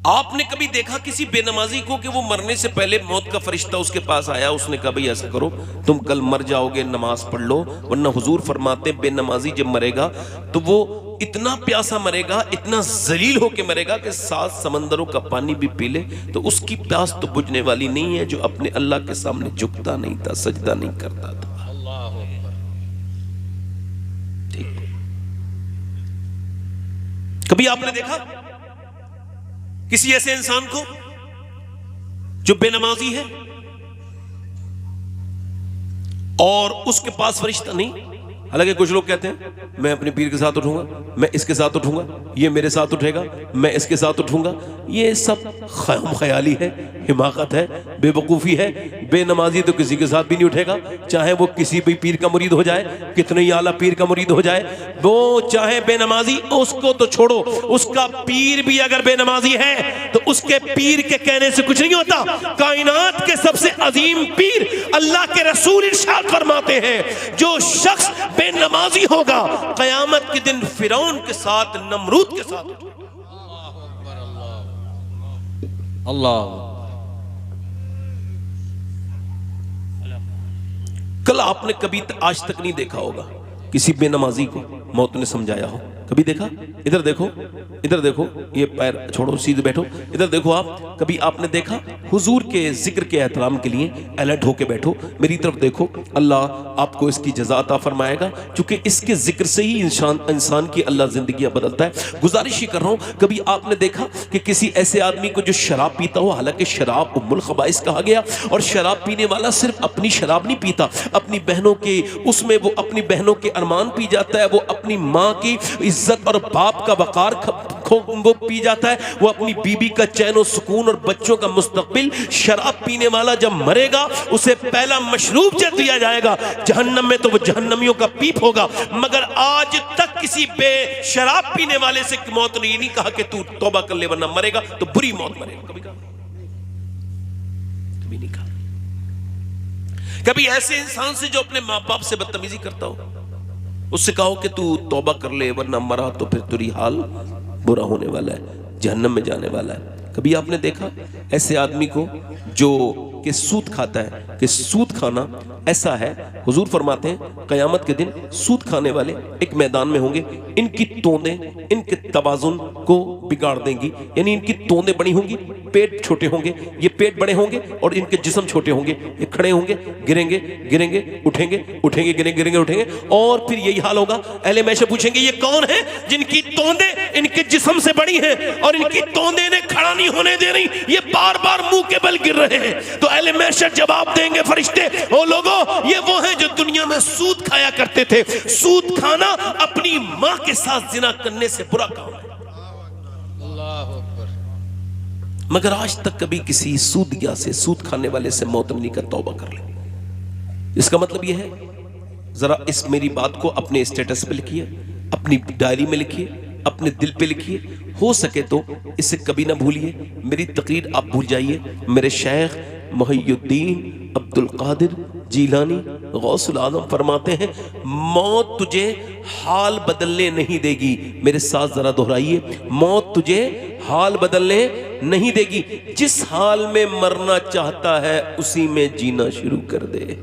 आपने कभी देखा किसी बेनमाजी को कि वो मरने से पहले मौत का फरिश्ता उसके पास आया, उसने कहा भाई ऐसा करो तुम कल मर जाओगे, नमाज पढ़ लो? वरना हुजूर फरमाते बेनमाजी जब मरेगा तो वो इतना प्यासा मरेगा, इतना जलील होके मरेगा कि 7 समंदरों का पानी भी पी ले तो उसकी प्यास तो बुझने वाली नहीं है, जो अपने अल्लाह के सामने झुकता नहीं था, सजदा नहीं करता था। ठीक। कभी आपने देखा किसी ऐसे इंसान को जो बेनमाजी है और उसके पास फरिश्ता नहीं? हालांकि कुछ लोग कहते हैं मैं अपने पीर के साथ उठूंगा, मैं इसके साथ उठूंगा, ये मेरे साथ उठेगा, मैं इसके साथ उठूंगा। ये सब ख्याली है, हिमाकत है, बेवकूफ़ी है। बेनमाजी तो किसी के साथ भी नहीं उठेगा, चाहे वो किसी भी पीर का मुरीद हो जाए, कितने ही आला पीर का मुरीद हो जाए, वो चाहे बेनमाजी, उसको तो छोड़ो, उसका पीर भी अगर बेनमाजी है तो उसके पीर के कहने से कुछ नहीं होता। कायनात के सबसे अजीम पीर अल्लाह के रसूल इरशाद फरमाते हैं, जो शख्स बेनमाजी होगा कयामत के दिन फिरौन के साथ, नमरूद के साथ उठेगा। अल्लाह। कल आपने कभी आज तक नहीं देखा होगा किसी बेनमाजी को मौत ने समझाया हो। कभी देखा? इधर देखो, इधर देखो, ये पैर छोड़ो, सीधे बैठो, इधर देखो। आप कभी आपने देखा हुजूर के जिक्र के एहतराम के लिए अलर्ट होके बैठो, मेरी तरफ देखो, अल्लाह आपको इसकी जज़ा अता फरमाएगा, क्योंकि इसके जिक्र से ही इंसान की अल्लाह जिंदगियां बदलता है। गुजारिश ही कर रहा हूं, कभी आपने देखा कि किसी ऐसे आदमी को जो शराब पीता हो, हालांकि शराब उम्मुल खबाइस कहा गया, और शराब पीने वाला सिर्फ अपनी शराब नहीं पीता, अपनी बहनों के, उसमें वो अपनी बहनों के अरमान पी जाता है, वो अपनी माँ की इज्जत और बाप का वकार वो पी जाता है, वो अपनी बीबी का चैन और सुकून और बच्चों का मुस्तकबिल। शराब पीने वाला जब मरेगा उसे पहला मशरूब जब दिया जाएगा जहन्नम में, तो वो जहन्नमियों का पीप होगा। मगर आज तक किसी शराब पीने वाले से मौत ने नहीं कहा कि तू तौबा कर ले वरना मरेगा तो बुरी मौत मरेगा। कभी कहा? कभी नहीं कहा। कभी ऐसे इंसान से जो अपने माँ बाप से बदतमीजी करता हो, उससे कहो कि तू तौबा कर ले वरना मरा तो फिर तेरी हाल बुरा होने वाला है, जहन्नम में जाने वाला है। कभी आपने देखा ऐसे आदमी को जो कि सूद खाता है, कि सूद खाना ऐसा है, हुजूर फरमाते हैं कयामत के दिन सूद खाने वाले एक मैदान में होंगे, इनकी तोंदें इनके तवाजुन को बिगाड़ देंगी, यानी इनकी तोंदें बड़ी होंगी, पेट छोटे होंगे, ये पेट बड़े होंगे और इनके जिस्म छोटे होंगे, ये खड़े होंगे, गिरेंगे गिरेंगे, उठेंगे उठेंगे, गिरेंगे गिरेंगे, उठेंगे, और फिर यही हाल होगा। अहले मैशर पूछेंगे ये कौन है जिनकी तोंदें इनके जिस्म से बड़ी हैं और इनकी तोंदें इन्हें खड़ा नहीं होने दे रही, ये बार बार मुंह के बल गिर रहे हैं। तो अहले मैशर जवाब देंगे फरिश्ते, ओ लोगों, ये वो हैं जो दुनिया में सूद खाया करते थे। सूद खाना अपनी मां के साथ जिना करने से बुरा काम है, मगर आज तक कभी किसी सूदिया से, सूद खाने वाले से मौतमनी का तौबा कर ले। इसका मतलब यह है, जरा इस मेरी बात को अपने स्टेटस पे लिखिए, अपनी डायरी में लिखिए, अपने दिल पे लिखिए, हो सके तो इसे कभी ना भूलिए। मेरी तकरीर आप भूल जाइए। मेरे शेख मुहियुद्दीन अब्दुल कादिर जीलानी गौसुल आजम फरमाते हैं, मौत तुझे हाल बदलने नहीं देगी। मेरे साथ जरा दोहराइए, मौत तुझे हाल बदलने नहीं देगी। जिस हाल में मरना चाहता है उसी में जीना शुरू कर दे।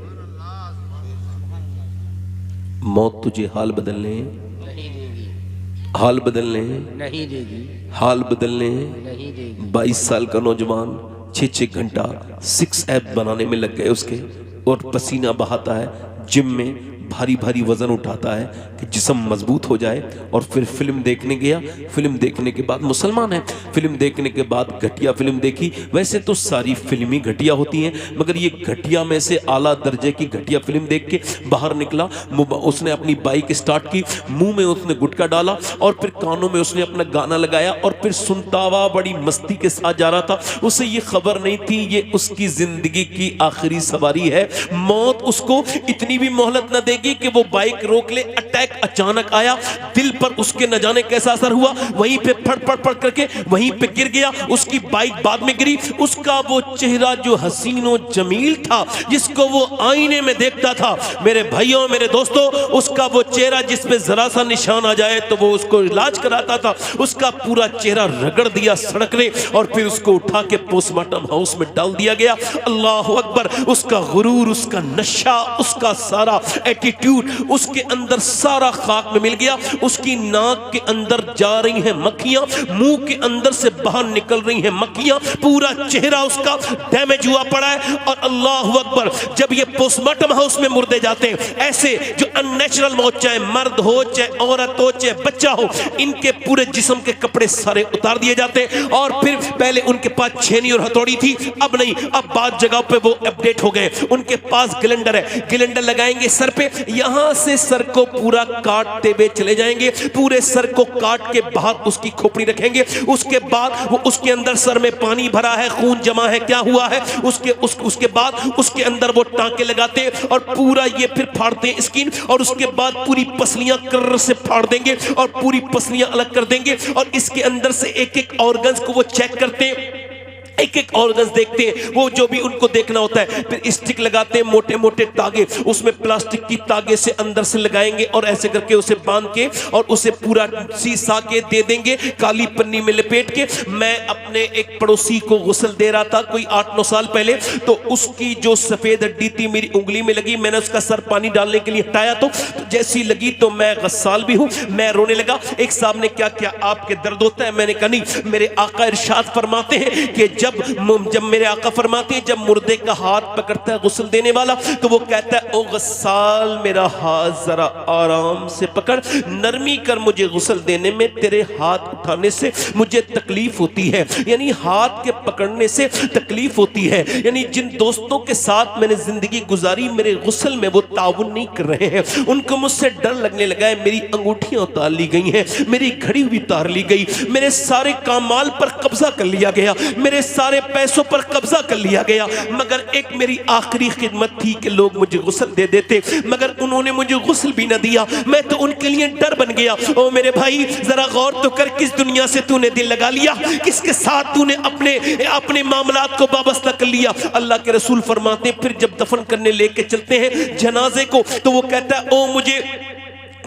मौत तुझे हाल बदलने नहीं देगी, हाल बदलने नहीं देगी, हाल बदलने नहीं देगी। 22 साल का नौजवान 6-6 घंटा 6 ऐप बनाने में लग गए उसके, और पसीना बहाता है, जिम में भारी भारी वजन उठाता है कि जिस्म मजबूत हो जाए, और फिर फिल्म देखने गया। फिल्म देखने के बाद, मुसलमान है, फिल्म देखने के बाद घटिया फिल्म देखी। वैसे तो सारी फिल्म ही घटिया होती हैं, मगर ये घटिया में से आला दर्जे की घटिया फिल्म देख के बाहर निकला। उसने अपनी बाइक स्टार्ट की, मुंह में उसने गुटखा डाला और फिर कानों में उसने अपना गाना लगाया और फिर सुनता हुआ बड़ी मस्ती के साथ जा रहा था। उसे ये खबर नहीं थी ये उसकी जिंदगी की आखिरी सवारी है। मौत उसको इतनी भी मोहलत न देगी देगी कि वो बाइक रोक ले। अटैक अचानक आया, दिल पर उसके न जाने कैसा असर हुआ, वहीं पे फड़ फड़ फड़ करके वहीं पे गिर गया। उसकी बाइक बाद में गिरी। उसका वो चेहरा जो हसीनो जमील था, जिसको वो आईने में देखता था, मेरे भाइयों मेरे दोस्तों, उसका वो चेहरा जिसमें जरा सा निशान आ जाए तो वो उसको इलाज कराता था, उसका पूरा चेहरा रगड़ दिया सड़क ने और फिर उसको उठा के पोस्टमार्टम हाउस में डाल दिया गया। अल्लाह अकबर। उसका गुरूर, उसका नशा, उसका सारा एटीट्यूड उसके अंदर सारा खाक में मिल गया। उसकी नाक के अंदर जा रही हैं मक्खियां, मुंह के अंदर से बाहर निकल रही हैं मक्खियां, पूरा चेहरा उसका डैमेज हुआ पड़ा है। और अल्लाह अकबर, जब ये पोस्टमार्टम हाउस में मुर्दे जाते हैं, ऐसे जो अननेचुरल मौत, चाहे मर्द हो चाहे औरत हो चाहे बच्चा हो, इनके पूरे जिस्म के कपड़े सारे उतार दिए जाते हैं। और फिर पहले उनके पास छेनी और हथौड़ी थी, अब नहीं, अब बाद जगह पे वो अपडेट हो गए, उनके पास ग्लेंडर है, ग्लेंडर लगाएंगे सर पे, यहां से सर को पूरा काटते हुए चले जाएंगे, पूरे सर को काट के बाहर उसकी खोपड़ी रखेंगे। उसके बाद वो उसके अंदर सर में पानी भरा है, खून जमा है, क्या हुआ है, उसके बाद उसके अंदर वो टांके लगाते और पूरा ये फिर फाड़ते हैं स्किन, और उसके बाद पूरी पसलियां कर्र से फाड़ देंगे और पूरी पसलियां अलग कर देंगे। और इसके अंदर से एक एक ऑर्गन्स को वो चेक करते हैं, एक एक ऑर्गन्स देखते हैं, वो जो भी उनको देखना होता है। फिर स्टिक लगाते हैं, मोटे मोटे तागे, उसमें प्लास्टिक की तागे से अंदर से लगाएंगे और ऐसे करके उसे बांध के और उसे पूरा सीसा के दे देंगे, काली पन्नी में लपेट के। मैं अपने एक पड़ोसी को गुस्ल दे रहा था कोई 8-9 साल पहले, तो उसकी जो सफेद हड्डी थी मेरी उंगली में लगी, मैंने उसका सर पानी डालने के लिए हटाया, तो जैसी लगी, तो मैं गस्साल भी हूं, मैं रोने लगा। एक साहब ने क्या क्या आपके दर्द होता है? मैंने कहा नहीं, मेरे आका इरशाद फरमाते हैं कि जब मेरे आका फरमाते हैं, जब मुर्दे का हाथ पकड़ता है गुस्ल देने वाला, तो वो कहता है, ओ गस्साल मेरा हाथ जरा आराम से पकड़, नरमी कर, मुझे गुस्ल देने में तेरे हाथ उठाने से मुझे तकलीफ होती है, यानी हाथ के पकड़ने से तकलीफ होती है। यानी जिन दोस्तों के साथ मैंने जिंदगी गुजारी, मेरे गुस्ल में वो ताउन नहीं कर रहे हैं, उनको मुझसे डर लगने लगा है। मेरी अंगूठियां उतार ली गई हैं, मेरी घड़ी भी उतार ली गई, मेरे सारे कामाल पर कब्जा कर लिया गया, मेरे सारे पैसों पर कब्जा कर लिया गया, मगर एक मेरी आखिरी खिदमत थी कि लोग मुझे गुस्ल दे देते, मगर उन्होंने मुझे गुस्ल भी न दिया, मैं तो उनके लिए डर बन गया। ओ मेरे भाई, जरा गौर तो कर, किस दुनिया से तूने दिल लगा लिया, किसके साथ तूने अपने मामलात को वाबस्ता कर लिया। अल्लाह के रसूल फरमाते, फिर जब दफन करने लेके चलते हैं जनाजे को, तो वो कहता है, ओ मुझे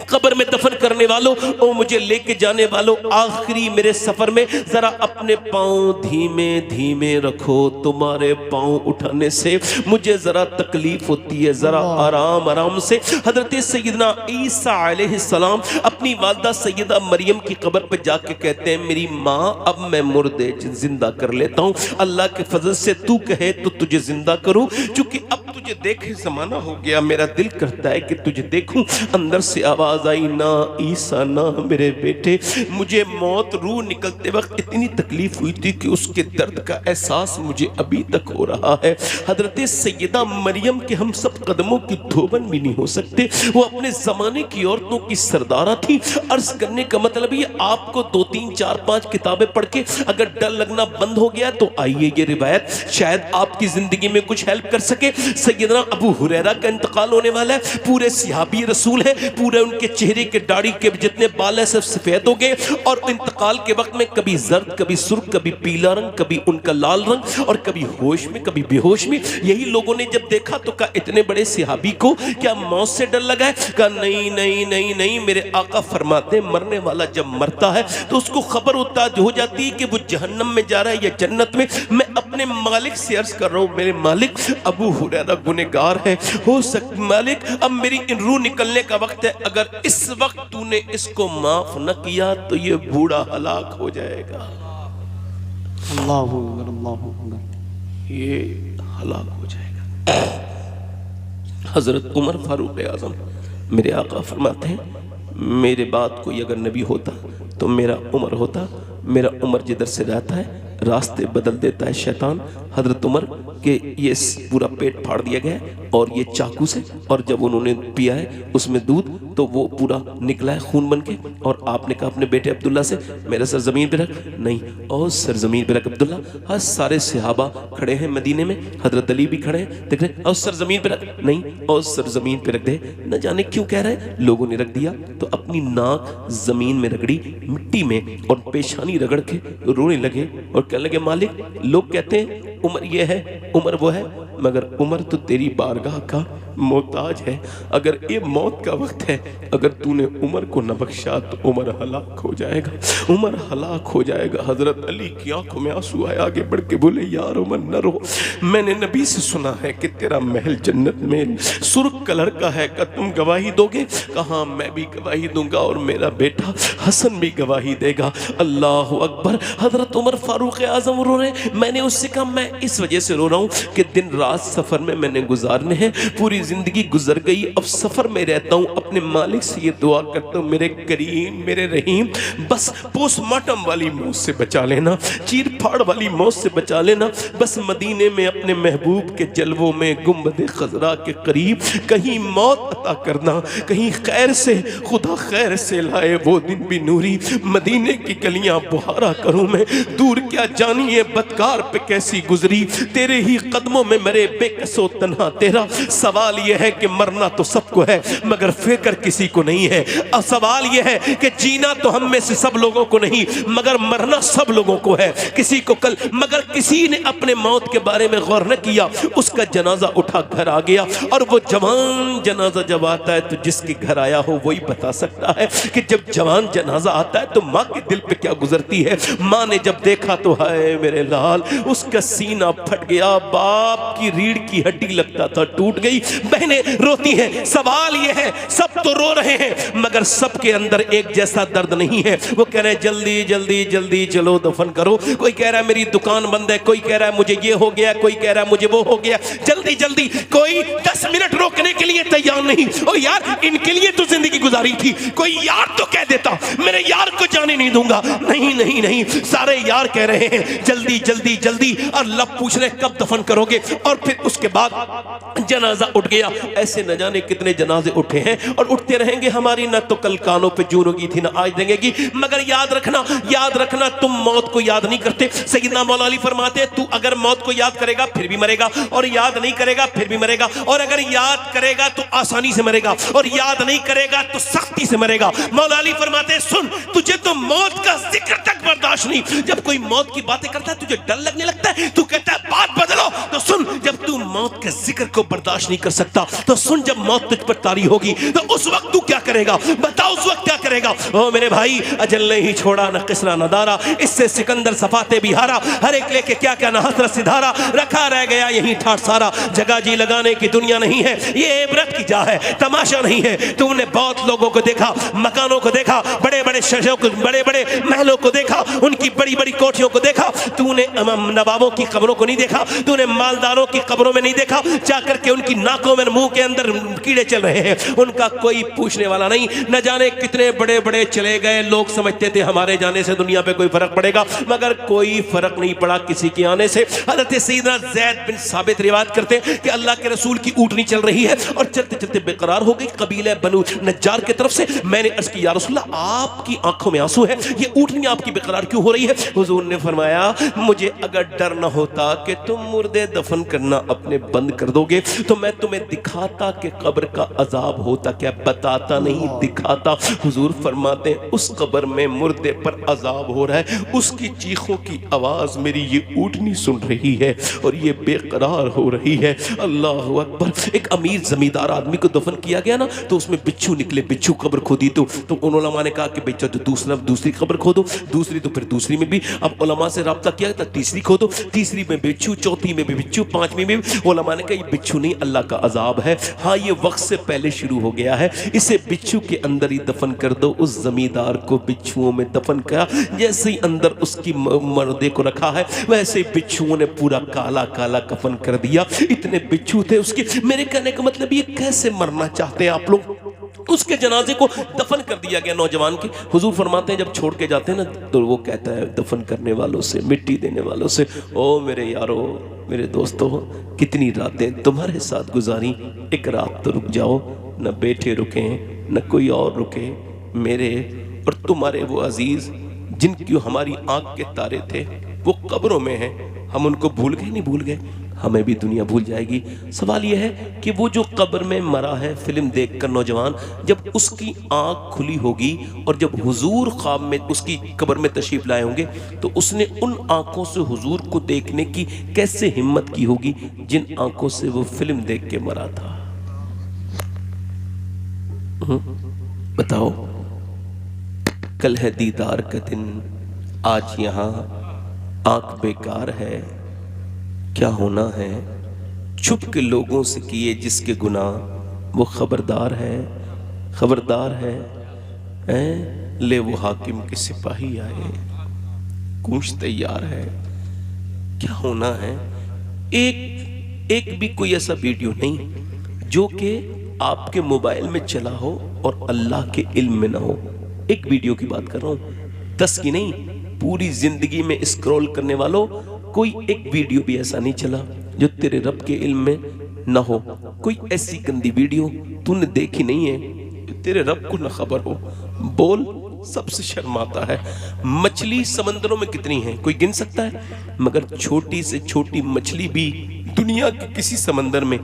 कब्र में दफन करने वालों, ओ मुझे लेके जाने वालों, आखिरी मेरे सफर में जरा अपने पांव धीमे धीमे रखो, तुम्हारे पांव उठाने से मुझे जरा तकलीफ होती है, जरा आराम आराम से। हजरत सैयदना ईसा अलैहिस्सलाम अपनी वालिदा सैयदा मरियम की कब्र पे जाके कहते हैं, मेरी माँ, अब मैं मुर्दे जिंदा कर लेता हूँ, अल्लाह के फजल से तू कहे तो तुझे जिंदा करूँ, क्योंकि अब तुझे देखे जमाना हो गया, मेरा दिल करता है कि तुझे देखूं। अंदर से आवाज आई, ना ईसा ना मेरे बेटे, मुझे मौत रूह निकलते वक्त इतनी तकलीफ हुई थी कि उसके दर्द का एहसास मुझे अभी तक हो रहा है। हजरत सैयदा मरियम के हम सब कदमों की धोबन भी नहीं हो सकते, वो अपने जमाने की औरतों की सरदारा थी। अर्ज करने का मतलब ये, आपको 2, 3, 4, 5 किताबें पढ़ के अगर डर लगना बंद हो गया तो आइए ये रिवायत शायद आपकी जिंदगी में कुछ हेल्प कर सके। सैयदना अबू हुरैरा का इंतकाल होने वाला है, पूरे सहाबी रसूल है, पूरे उनके चेहरे के दाढ़ी के जितने बाल है सब सफेद हो गए, और इंतकाल के वक्त में कभी जर्द, कभी सुर्ख, कभी पीला रंग, कभी उनका लाल रंग, और कभी होश में कभी बेहोश में। यही लोगों ने जब देखा तो कहा, इतने बड़े सहाबी को क्या मौत से डर लगा है? कहा नहीं नहीं नहीं नहीं, मेरे आका फरमाते मरने वाला जब मरता है तो उसको खबर हो जाती है कि वो जहन्नम में जा रहा है या जन्नत में। मैं अपने मालिक से अर्ज कर रहा हूँ, मेरे मालिक, अबू हुरैरा गुनहगार है, हो सकता मालिक अब मेरी रूह निकलने का वक्त है, अगर इस वक्त तूने इसको माफ न किया तो ये बूढ़ा हलाक हो जाएगा। अल्लाहु अकबर, अल्लाहु अकबर, ये हलाक हो जाएगा। हजरत उमर फारूक आजम मेरे आका फरमाते हैं, मेरे बाद कोई अगर नबी होता तो मेरा उमर होता, मेरा उमर जिधर से रहता है रास्ते बदल देता है शैतान। हजरत उमर के ये पूरा पेट फाड़ दिया गया, और ये चाकू से, और जब उन्होंने पिया है उसमें दूध तो वो पूरा निकला है खून बन के। और आपने कहा अपने बेटे अब्दुल्ला से मेरा सर जमीन पे रख, नहीं और सर जमीन पे रख अब्दुल्ला। हर सारे सहाबा खड़े हैं मदीने में, हजरत अली भी खड़े हैं, देख रहे और सर जमीन पे रख, नहीं और सर जमीन पे रख दे। न जाने क्यों कह रहे हैं, लोगों ने रख दिया तो अपनी नाक जमीन में रगड़ी, मिट्टी में, और पेशानी रगड़ के रोने लगे और कहने लगे मालिक लोग कहते हैं उम्र ये है उम्र वो है, मगर उम्र तो तेरी बारगाह का मोहताज है। अगर ये मौत का वक्त है, अगर तूने उमर को न बख्शा तो उमर हलाक हो जाएगा, उमर हलाक हो जाएगा। हजरत अली की आंखों में आंसू आए, आगे बढ़ के बोले यार उमर न रो, मैंने नबी से सुना है कि तेरा महल जन्नत में सुर्ख कलर का है, क्या तुम गवाही दोगे? कहा मैं भी गवाही दूंगा और मेरा बेटा हसन भी गवाही देगा। अल्लाह अकबर। हजरत उमर फारूक आजम रो रहे। मैंने उससे कहा मैं इस वजह से रो रहा हूँ कि दिन रात सफर में मैंने गुजारने हैं, पूरी जिंदगी गुजर गई, अब सफर में रहता हूँ, अपने मालिक से ये दुआ करता हूँ मेरे करीम मेरे रहीम बस पोस्टमार्टम वाली मौत से बचा लेना, चीर फाड़ वाली मौत से बचा लेना, बस मदीने में अपने महबूब के जलवों में गुंबद खजरा के करीब कहीं मौत अता करना, कहीं खैर से खुदा खैर से लाए वो दिन भी नूरी, मदीने की गलियां बुहारा करूं मैं, दूर क्या जानिए बदकार पे कैसी गुजरी, तेरे ही कदमों में मरे बेकसो तन्हा तेरा। सवाल यह है कि मरना तो सबको है मगर फिक्र किसी को नहीं है। अब सवाल यह है कि जीना तो हम में से सब लोगों को नहीं मगर मरना सब लोगों को है, किसी को कल, मगर किसी ने अपने मौत के बारे में गौर न किया, उसका जनाजा उठा घर आ गया। और वो जवान जनाजा जब आता है तो जिसके घर आया हो वही बता सकता है कि जब जवान जनाजा आता है तो माँ के दिल पे क्या गुजरती है। माँ ने जब देखा तो हाय मेरे लाल, उसका सीना फट गया, बाप की रीढ़ की हड्डी लगता था टूट गई। बहनें रोती हैं। सवाल यह है सब तो रो रहे हैं मगर सबके अंदर एक जैसा दर्द नहीं है। वो कह रहे हैं जल्दी जल्दी जल्दी चलो दफन करो, कोई कह रहा है मेरी दुकान बंद है, कोई कह रहा है मुझे ये हो गया, कोई कह रहा है मुझे वो हो गया, जल्दी जल्दी, कोई 10 मिनट रोकने के लिए तैयार नहीं। ओ यार इनके लिए तो जिंदगी गुजारी थी, कोई यार तो कह देता मेरे यार को जाने नहीं दूंगा, नहीं नहीं नहीं, सारे यार कह रहे हैं जल्दी जल्दी जल्दी, और लब पूछ रहे कब दफन करोगे। और फिर उसके बाद जनाजा उठ गया। ऐसे न जाने कितने जनाजे उठे हैं और उठते रहेंगे। हमारी ना तो कल कानों पे जून होगी थी ना आज देंगे, मगर याद रखना तुम मौत को याद नहीं करते। सैयदना मौला अली फरमाते हैं तू अगर मौत को याद करेगा फिर भी मरेगा, और याद नहीं करेगा फिर भी मरेगा, और अगर याद करेगा तो आसानी से मरेगा, और याद नहीं करेगा तो सख्ती से मरेगा। मौला अली फरमाते हैं सुन, तुझे तो मौत का जिक्र तक बर्दाश्त नहीं। जब कोई मौत की बातें करता है तुझे डर लगने लगता है, तू कहता है बात बदलो, तो सुन जब तू मौत के जिक्र को बर्दाश्त नहीं कर सकता तो सुन जब मौत तुझ पर तारी होगी तो उस वक्त तू क्या करेगा, बता उस वक्त क्या करेगा। ओ मेरे भाई, अजल ने ही छोड़ा न किसरा न दारा, इससे सिकंदर सफाते भी हारा, हर एक लेके क्या क्या न हसरत सिधारा, रखा रह गया यही ठाठ सारा, जगह जी लगाने की दुनिया नहीं है, ये इबरत की जा है, तमाशा नहीं है। तूने बहुत लोगों को देखा, मकानों को देखा, बड़े बड़े शहरों को, बड़े बड़े महलों को देखा, उनकी बड़ी बड़ी कोठियों को देखा, तूने नवाबों की कब्रों को नहीं देखा, तूने मालदारों की कब्रों में नहीं देखा, जाकर के उनकी नाकों में मुंह के अंदर कीड़े चल रहे हैं, उनका कोई पूछने वाला नहीं। न जाने कितने बड़े बड़े चले गए, लोग समझते थे हमारे जाने से दुनिया पे कोई फर्क पड़ेगा, मगर कोई फर्क नहीं पड़ा किसी के आने से। हज़रत सैयदना ज़ैद बिन साबित रिवायत करते हैं कि अल्लाह के रसूल की ऊँटनी चल रही है और चलते चलते बेकरार हो गई कबीले बनु नज्जार की तरफ से। मैंने अर्ज़ की या रसूलल्लाह आपकी आंखों में आंसू है, ये ऊँटनी आपकी बेकरार क्यों हो रही है? हुजूर ने फरमाया मुझे अगर डर न होता कि तुम मुर्दे दफन करना अपने बंद कर दोगे तो मैं तुम्हें दिखाता कि कब्र का अजाब होता क्या, बताता नहीं दिखाता। हुजूर फरमाते हैं उस कब्र में मुर्दे पर अजाब हो रहा है, उसकी चीखों की आवाज मेरी ये ऊँटनी सुन रही है और ये बेकरार हो रही है। अल्लाह अकबर। एक अमीर जमींदार आदमी को दफन किया गया ना तो उसमें बिच्छू निकले, बिच्छू कब्र खोदी तो उन उलमा ने कहा कि बेचा तो दूसरी कब्र खोदो, दूसरी तो फिर दूसरी में भी। अब उलमा से रब्ता किया था तीसरी खोदो, तीसरी में बिच्छू, चौथी में भी बिच्छू, पांचवी में भी। उलमा ने कहा ये बिच्छू नहीं अल्लाह का अजाब है, हाँ ये वक्त से पहले शुरू हो गया है, इसे बिच्छू के अंदर ही दफन कर दो। उस जमींदार को बिच्छुओं में दफन किया, जैसे ही अंदर उसकी मर्दे को रखा है वैसे ही बिच्छुओं ने पूरा काला काला कफन कर दिया। इतने बिच्छू थे उसके। मेरे कहने का मतलब ये कैसे मरना चाहते हैं आप लोग? उसके जनाजे को दफन कर दिया गया नौजवान के। हुजूर फरमाते हैं जब छोड़ के जाते हैं ना तो वो कहता है दफन करने वालों से, मिट्टी देने वालों से, ओ मेरे यारो, मेरे दोस्तों, कितनी रातें तुम्हारे साथ गुजारी, एक रात तो रुक जाओ। न बेटे रुके न कोई और रुके, मेरे और तुम्हारे वो अजीज जिनकी हमारी आंख के तारे थे वो कब्रों में हैं। हम उनको भूल गए, नहीं भूल गए, हमें भी दुनिया भूल जाएगी। सवाल यह है कि वो जो कब्र में मरा है फिल्म देखकर नौजवान, जब उसकी आंख खुली होगी और जब हुजूर ख्वाब में उसकी कब्र में तशरीफ लाए होंगे तो उसने उन आंखों से हुजूर को देखने की कैसे हिम्मत की होगी जिन आंखों से वो फिल्म देख के मरा था। बताओ, कल है दीदार का दिन, आज यहां आंख बेकार है, क्या होना है छुप के लोगों से किए जिसके गुनाह वो खबरदार है, खबरदार है। ले वो हाकिम के सिपाही आए, कूच तैयार है, क्या होना है। एक भी कोई ऐसा वीडियो नहीं जो कि आपके मोबाइल में चला हो और अल्लाह के इल्म में ना हो। एक वीडियो की बात कर रहा हूं, 10 की नहीं, पूरी जिंदगी में स्क्रॉल करने वालों कोई एक वीडियो भी ऐसा नहीं चला जो तेरे रब के इल्म में ना हो। कोई ऐसी गंदी वीडियो तूने देखी नहीं है जो तेरे रब को ना खबर हो। बोल, सबसे शर्माता है। मछली समंदरों में कितनी है कोई गिन सकता है, मगर छोटी से छोटी मछली भी दुनिया के किसी समंदर में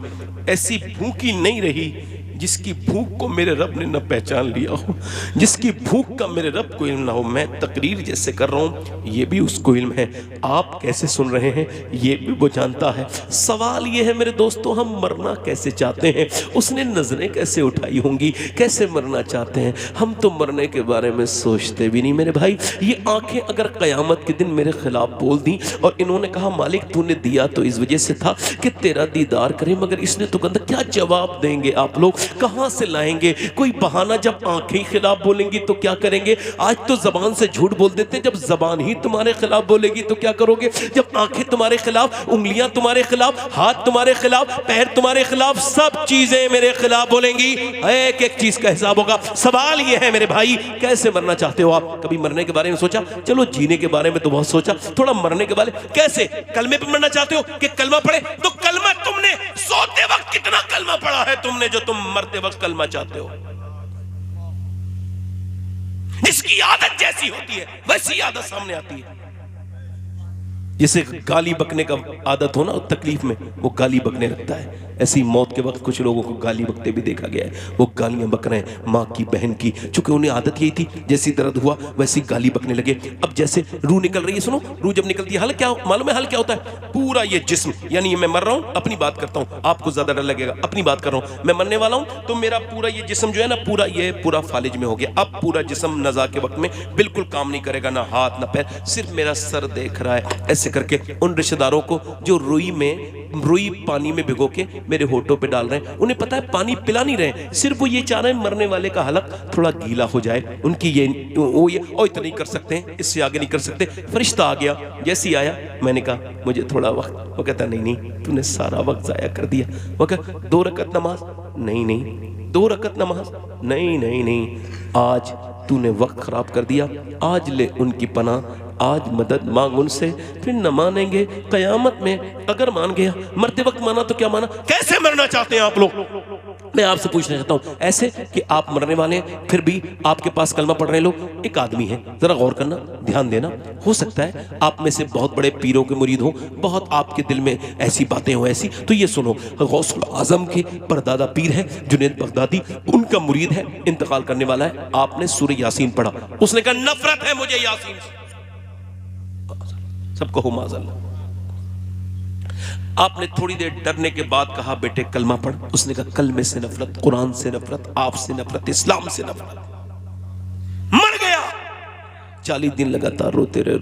ऐसी भूखी नहीं रही जिसकी भूख को मेरे रब ने न पहचान लिया हो, जिसकी भूख का मेरे रब को इल्म ना हो। मैं तकरीर जैसे कर रहा हूँ ये भी उसको इल्म है, आप कैसे सुन रहे हैं ये भी वो जानता है। सवाल ये है मेरे दोस्तों, हम मरना कैसे चाहते हैं? उसने नजरें कैसे उठाई होंगी, कैसे मरना चाहते हैं? हम तो मरने के बारे में सोचते भी नहीं मेरे भाई। ये आंखें अगर कयामत के दिन मेरे खिलाफ बोल दी और इन्होंने कहा मालिक तूने दिया तो इस वजह से था कि तेरा दीदार करें, मगर इसने तो गंदा, क्या जवाब देंगे आप लोग? कहां से लाएंगे कोई बहाना? जब आंखें खिलाफ बोलेंगी तो क्या करेंगे? आज तो जबान से झूठ बोल देते, जब जबान ही तुम्हारे खिलाफ बोलेगी तो क्या करोगे? जब आंखें तुम्हारे खिलाफ, उंगलियां तुम्हारे खिलाफ, हाथ तुम्हारे खिलाफ, पैर तुम्हारे खिलाफ, सब चीजें मेरे खिलाफ बोलेंगी, एक एक चीज का हिसाब होगा। सवाल यह है मेरे भाई, कैसे मरना चाहते हो आप? कभी मरने के बारे में सोचा? चलो जीने के बारे में तो बहुत सोचा, थोड़ा मरने के बारे में कैसे? कलमे पे मरना चाहते हो कि कलमा पढ़े? तो कलमा तुमने सोते वक्त कितना कलमा पढ़ा है तुमने जो तुम मरते वक्त कलमा चाहते हो? जिसकी आदत जैसी होती है वैसी आदत सामने आती है। जिसे गाली बकने का आदत हो ना तकलीफ में, वो गाली बकने लगता है। ऐसी मौत के वक्त कुछ लोगों को गाली बकते भी देखा गया है। वो गालियां बक रहे हैं माँ की, बहन की, चूंकि उन्हें आदत यही थी, जैसी दर्द हुआ वैसी गाली बकने लगे। अब जैसे रूह निकल रही है, सुनो, रूह जब निकलती है हल क्या मालूम है? हल क्या होता है? पूरा ये जिस्म, यानी मैं मर रहा हूं, अपनी बात करता हूं, आपको ज्यादा डर लगेगा, अपनी बात कर रहा हूं, मैं मरने वाला हूं तो मेरा पूरा ये जिस्म जो है ना, पूरा ये पूरा फालिज में हो गया। अब पूरा जिस्म नज़ा के वक्त में बिल्कुल काम नहीं करेगा, ना हाथ ना पैर, सिर्फ मेरा सर देख रहा है। ऐसे करके उन रिश्तेदारों को जो रुई पानी में भिगो के मेरे होठों पे डाल रहे हैं, उन्हें पता है पानी पिला नहीं रहे, सिर्फ वो ये चाह रहे हैं मरने वाले का हलक थोड़ा गीला हो जाए। उनकी ये इतना ही कर सकते हैं, इससे आगे नहीं कर सकते। फरिश्ता आ गया, जैसे ही आया मैंने कहा मुझे थोड़ा वक्त। वो कहता नहीं तूने सारा वक्त जाया कर दिया। वो कहता 2 रकत नमाज, नहीं 2 रकत नमाज, नहीं, आज तूने वक्त खराब कर दिया, आज ले उनकी पनाह, आज मदद मांग उनसे, फिर न मानेंगे कयामत में। अगर मान गया, मरते वक्त माना तो क्या माना? कैसे मरना चाहते हैं आप लोग? मैं आपसे पूछना चाहता हूं, ऐसे कि आप मरने वाले हैं फिर भी आपके पास कलमा पढ़ रहे लोग। एक आदमी है, जरा गौर करना, ध्यान देना। हो सकता है आप में से बहुत बड़े पीरों के मुरीद हो, बहुत आपके दिल में ऐसी बातें हो ऐसी, तो ये सुनो, गौसुल आजम के परदादा पीर है जुनैद बगदादी, उनका मुरीद है, इंतकाल करने वाला है। आपने सूरह यासीन पढ़ा, उसने कहा नफरत है मुझे यासीन से। सबको हो माज़अल्लाह। आपने थोड़ी देर डरने के बाद कहा बेटे कलमा पढ़, उसने कहा कलमे से नफरत, कुरान से नफरत, आपसे नफरत, इस्लाम से नफरत। मर गया। 40 दिन लगातार रोते रहे।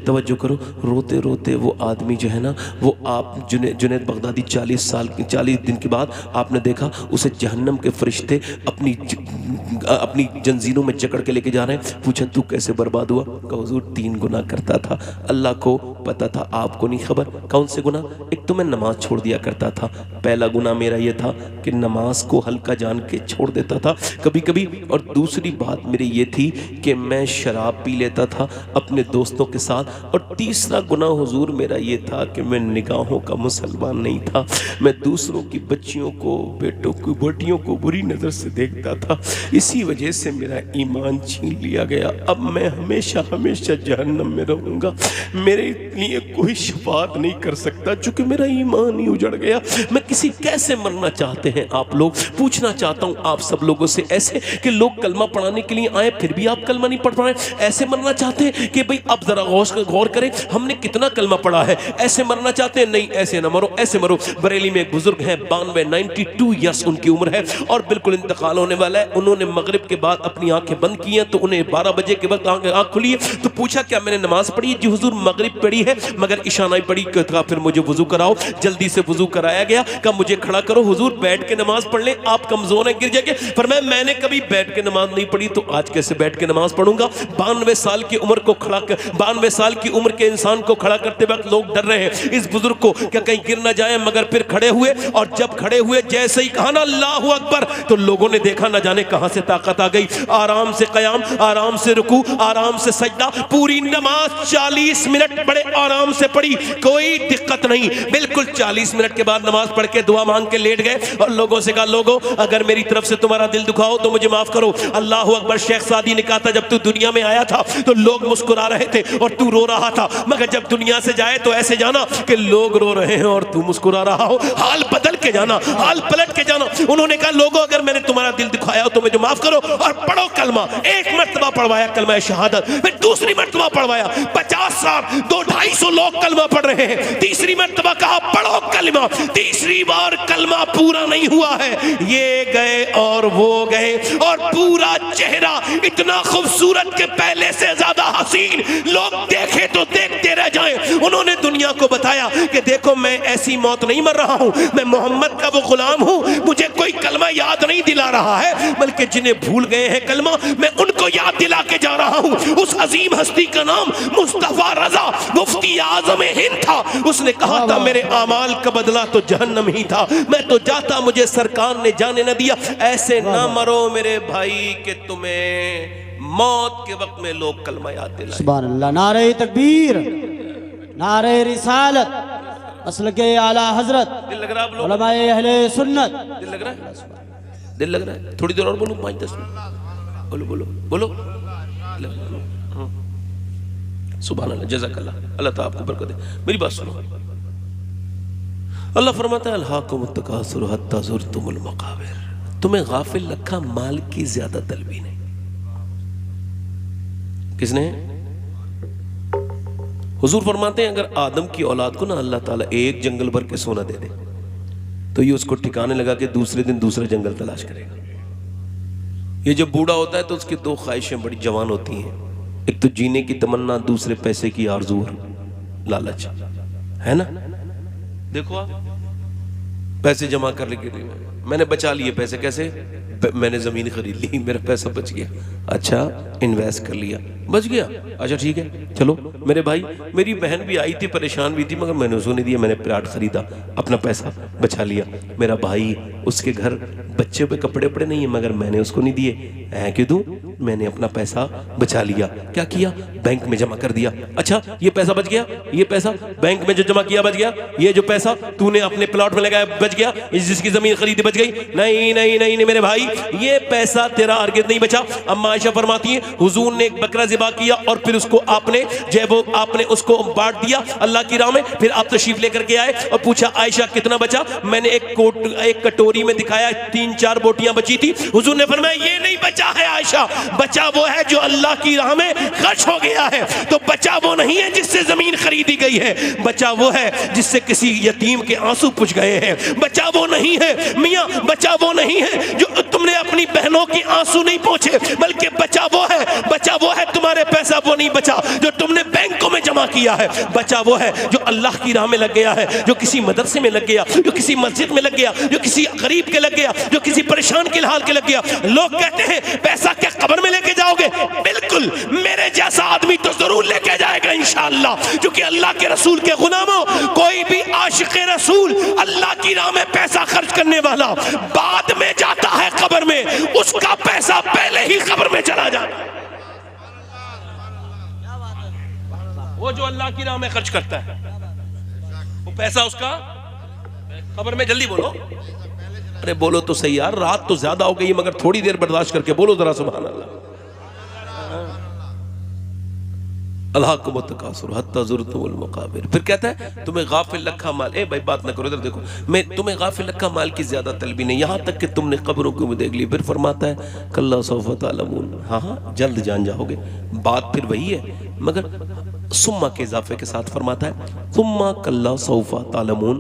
तवज्जो करो, रोते रोते वो आदमी जो है ना, वो आप जुनैद बगदादी 40 दिन के बाद आपने देखा उसे जहन्नम के फरिश्ते अपनी जंजीरों में जकड़ के लेके जा रहे हैं। पूछा तू कैसे बर्बाद हुआ? कहा हुजूर 3 गुनाह करता था, अल्लाह को पता था, आपको नहीं खबर। कौन से गुनाह? एक तो मैं नमाज छोड़ दिया करता था, पहला गुनाह मेरा ये था कि नमाज को हल्का जान के छोड़ देता था कभी कभी, और दूसरी बात मेरी ये थी कि मैं शराब पी लेता था अपने दोस्तों के साथ, और तीसरा गुनाह हुजूर मेरा ये था कि मैं निगाहों का मुसलमान नहीं था। मैं दूसरों की बच्चियों को, बेटों को, बेटियों को बुरी नज़र से देखता था। इसी वजह से मेरा ईमान छीन लिया गया। अब मैं हमेशा हमेशा जहन्नम में रहूँगा। मेरे लिए कोई शफाअत नहीं कर सकता चूँकि मेरा ईमान ही उजड़ गया। मैं किसी कैसे मरना चाहते हैं आप लोग? पूछना चाहता हूँ आप सब लोगों से, ऐसे कि लोग कलमा पढ़ाने के लिए आए फिर भी आप कलमा नहीं पढ़ पाए? ऐसे मरना चाहते हैं कि भाई अब जरा गौर करें हमने कितना कलमा पढ़ा है? ऐसे मरना चाहते हैं? नहीं, ऐसे ना मरो, ऐसे मरो। बरेली में एक बुजुर्ग हैं 92 ईयर्स उनकी उम्र है और बिल्कुल इंतकाल होने वाला है। उन्होंने मगरिब के बाद अपनी आंखें बंद की हैं तो उन्हें 12 बजे के वक्त आंख खुली है तो पूछा क्या मैंने नमाज पढ़ी है? जी हुजूर मगरिब पढ़ी है मगर इशा नहीं पढ़ी। कहा फिर मुझे वजू कराओ। जल्दी से वजू कराया गया। कहा मुझे खड़ा करो हुजूर, बैठ के नमाज पढ़ ले, आप कमजोर हैं, गिर जाएंगे। फरमाया मैंने कभी बैठ के नमाज नहीं पढ़ी तो आज कैसे बैठ के नमाज पढ़ूंगा? 92 साल की उम्र को खड़ा कर, 92 साल की उम्र के इंसान को खड़ा करते वक्त लोग डर रहे हैं इस बुजुर्ग को क्या कहीं गिर ना जाए, मगर फिर खड़े हुए और जब खड़े हुए जैसे ही कहा ना अल्लाहु अकबर तो लोगों ने देखा ना जाने कहां से ताकत आ गई। आराम से कयाम, आराम से रुकू, आराम से सजदा, पूरी नमाज 40 मिनट बड़े आराम से पढ़ी, कोई दिक्कत नहीं। बिल्कुल 40 मिनट के बाद नमाज पढ़ के दुआ मांग के लेट गए और लोगों से कहा लोगों अगर मेरी तरफ से तुम्हारा दिल दुखा हो तो मुझे माफ करो। अल्लाहु अकबर। शेख सादी ने कहा था जब तू दुनिया में आया था तो लोग मुस्कुरा रहे थे और तू रो रहा था, मगर जब दुनिया से जाए तो ऐसे जाना कि लोग रो रहे हैं और तू मुस्कुरा रहा हो। हाल बदल के जाना, हाल पलट के जाना। उन्होंने कहा लोगों अगर मैंने तुम्हारा दिल दुखाया हो तो मुझे माफ करो और पढ़ो कलमा। एक मर्तबा पढ़वाया कलमा शहादत, फिर दूसरी मर्तबा पढ़वाया। 50 साल 200-250 लोग कलमा पढ़ रहे हैं। तीसरी मर्तबा कहा पढ़ो कलमा। तीसरी बार कलमा पूरा नहीं हुआ है, ये गए और वो गए और पूरा चेहरा इतना खूबसूरत के पहले से ज्यादा हसीन, लोग देखे तो देखते रह जाएं। उन्होंने दुनिया को बताया कि देखो मैं ऐसी मौत नहीं मर रहा हूं, मैं मोहम्मद का वो गुलाम हूं, मुझे कोई कलमा याद नहीं दिला रहा है, बल्कि जिन्हें भूल गए हैं कलमा मैं उनको याद दिला के जा रहा हूं। उस अजीम हस्ती का नाम मुस्तफा रजा मुफ्ती आजम हिंद था। उसने कहा था मेरे आमाल का बदला तो जहन्नम ही था, मैं तो जाता मुझे सरकार ने जाने न दिया। ऐसे ना मरो मेरे भाई कि तुम्हें मौत के वक्त में लोग कलमा याद दिलाएं। सुभान अल्लाह। नारे तकबीर, नारे रिसालत, असल के आला हजरत, दिल लग रहा है आप लोग? उलमाए अहले सुन्नत। दिल लग रहा है? दिल लग रहा है? थोड़ी देर और बोलूं, 5-10 मिनट बोलो बोलो बोलो। सुभान अल्लाह, जज़ाकल्लाह, अल्लाह ताला आपको बरकत दे। मेरी बात सुनो। अल्लाह फरमाता है अल्हाकुमुत तकासुर हत्ता ज़ुरतुमुल मकाबिर। तुम्हें गाफिल रखा माल की ज्यादा तलबी नहीं। किसने? हुजूर फरमाते हैं अगर आदम की औलाद को ना अल्लाह ताला एक जंगल भर के सोना दे दे तो ये उसको ठिकाने लगा के दूसरे दिन दूसरा जंगल तलाश करेगा। ये जब बूढ़ा होता है तो उसकी 2 ख्वाहिशें बड़ी जवान होती हैं, एक तो जीने की तमन्ना, दूसरे पैसे की आरज़ू और लालच, है ना? देखो आप पैसे जमा कर लेके मैंने बचा लिए पैसे। कैसे? मैंने जमीन खरीद ली, मेरा पैसा बच गया। अच्छा, इन्वेस्ट कर लिया, बच गया। अच्छा ठीक है, चलो मेरे भाई, मेरी बहन भी आई थी, परेशान भी थी, मगर मैंने उसको नहीं दिया, मैंने प्लाट खरीदा, अपना पैसा बचा लिया। मेरा भाई, उसके घर बच्चे पे कपड़े वपड़े नहीं है, मगर मैंने उसको नहीं दिए। ऐ क्यों दूं? मैंने अपना पैसा बचा लिया। क्या किया? बैंक में जमा कर दिया। अच्छा, ये पैसा बच गया, ये पैसा बैंक में जो जमा किया बच गया, ये जो पैसा तूने अपने प्लॉट में लगाया बच गया, जिसकी जमीन खरीदी बच गई। नहीं नहीं नहीं नहीं मेरे भाई, ये पैसा तेरा हरगिज़ नहीं बचा। अम्मा आयशा फरमाती है हुजूर ने एक बकरा ज़िबा किया और फिर उसको आपने आपने उसको बांट दिया अल्लाह की राह में। फिर आप तशरीफ लेकर के आए और पूछा आयशा कितना बचा? मैंने एक कटोरी में दिखाया 3-4 बोटियां बची थी। हुजूर ने फरमाया ये नहीं बचा है आयशा, बचा वो है जो अल्लाह की राह में खर्च हो गया है। तो बचा वो नहीं है जिससे जमीन खरीदी गई है, बचा वो है जिससे किसी यतीम के आंसू पुछ गए हैं। बचा वो नहीं है मियाँ, बचा वो नहीं है जो तुमने अपनी बहनों के आंसू नहीं पोंछे, बल्कि बचा वो है तुम्हारे पैसा वो नहीं बचा जो तुमने बैंकों में जमा किया है, बचा वो है जो अल्लाह की राह में लग गया है, जो किसी मदरसे में लग गया, जो किसी मस्जिद में लग गया, जो किसी गरीब के लग गया, जो किसी परेशान के हाल के लग गया। लोग कहते हैं पैसा क्या कब्र में लेके जाओगे? बिल्कुल, मेरे जैसा आदमी तो जरूर लेके जाएगा इंशाअल्लाह, क्योंकि अल्लाह के रसूल के गुलामों, कोई भी आशिक रसूल अल्लाह की राह में पैसा खर्च करने वाला बाद में जाता है कब्र में, उसका पैसा पहले ही कब्र में चला जाता है। वो जो अल्लाह की राह में खर्च करता है वो पैसा उसका कब्र में। जल्दी बोलो, अरे बोलो तो सही यार, रात तो ज्यादा हो गई मगर थोड़ी देर बर्दाश्त करके बोलो जरा सुभान अल्लाह। अल्लाह को मुतकासुर हत्ता ज़ुरतुमुल मक़ाबिर। फिर कहता है तुम्हें गाफिल रखा माल, ए भाई बात ना करो, इधर देखो, मैं तुम्हें गाफिल रखा माल की ज्यादा तलबी नहीं, यहाँ तक कि तुमने कब्रों को भी देख ली। फिर फरमाता है कल्ला सौफ़ तालमून, हाँ जल्द जान जाओगे। बात फिर वही है मगर सुम्मा के इजाफे के साथ फरमाता है सुम्मा कल्ला सौफ़ तालमून,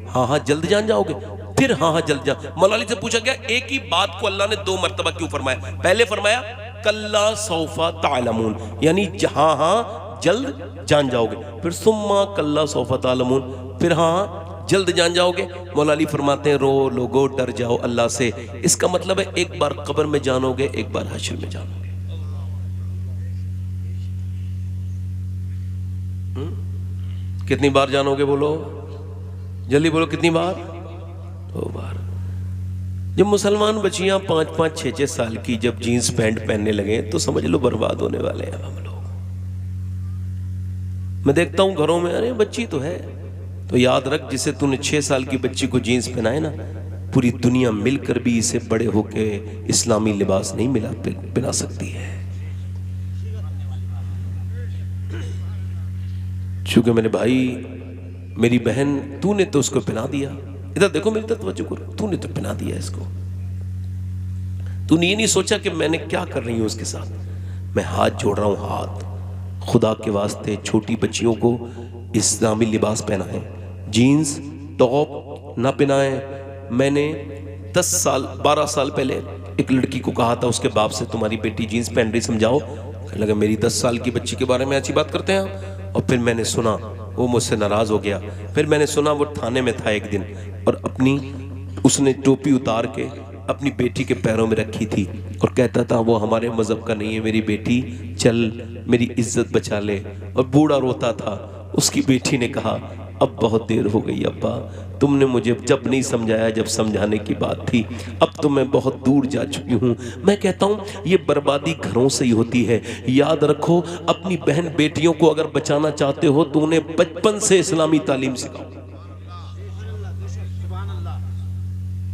हाँ जल्द जान जाओगे। फिर हाँ जल्द जान। मौला अली से पूछा गया एक ही बात को अल्लाह ने 2 मरतबा क्यों फरमाया? पहले फरमाया कल्ला सौफा तालमून, यानी हाँ हाँ जल्द जान जाओगे। फिर सुम्मा कल्ला सौफा तालमून, फिर हाँ जल्द जान जाओगे। मौला अली फरमाते हैं रो लोगो डर जाओ अल्लाह से। इसका मतलब है एक बार कब्र में जानोगे, एक बार हश्र में जानोगे। कितनी बार जानोगे? बोलो जल्दी बोलो, कितनी बार? 2 बार। जब मुसलमान बच्चियां 5-5, 6-6 साल की जब जीन्स पैंट पहनने लगे तो समझ लो बर्बाद होने वाले हैं हम लोग। मैं देखता हूं घरों में, अरे बच्ची तो है, तो याद रख जिसे तूने 6 साल की बच्ची को जीन्स पहनाए ना, पूरी दुनिया मिलकर भी इसे बड़े होके इस्लामी लिबास नहीं पहना सकती है। चूंकि मेरे भाई मेरी बहन, तूने तो उसको पहना दिया। इधर देखो मेरी तरफ तवज्जो करो, तूने तो पहना दिया इसको। तूने ये नहीं सोचा कि मैंने क्या कर रही हूं उसके साथ। मैं हाथ जोड़ रहा हूं, हाथ खुदा के वास्ते छोटी बच्चियों को इस्लामी लिबास पहनाएं, जीन्स टॉप ना पहनाएं। मैंने 10 साल 12 साल पहले एक लड़की को कहा था उसके बाप से तुम्हारी बेटी जीन्स पहन रही, समझाओ। कहने लगा मेरी 10 साल की बच्ची के बारे में ऐसी बात करते हैं आप। और फिर मैंने सुना वो मुझसे नाराज हो गया। फिर मैंने सुना वो थाने में था एक दिन और उसने टोपी उतार के अपनी बेटी के पैरों में रखी थी और कहता था वो हमारे मजहब का नहीं है मेरी बेटी, चल मेरी इज्जत बचा ले। और बूढ़ा रोता था। उसकी बेटी ने कहा अब बहुत देर हो गई अब्बा, तुमने मुझे जब नहीं समझाया जब समझाने की बात थी, अब तो मैं बहुत दूर जा चुकी हूँ। मैं कहता हूँ ये बर्बादी घरों से ही होती है। याद रखो अपनी बहन बेटियों को अगर बचाना चाहते हो तो उन्हें बचपन से इस्लामी तालीम सिखाओ,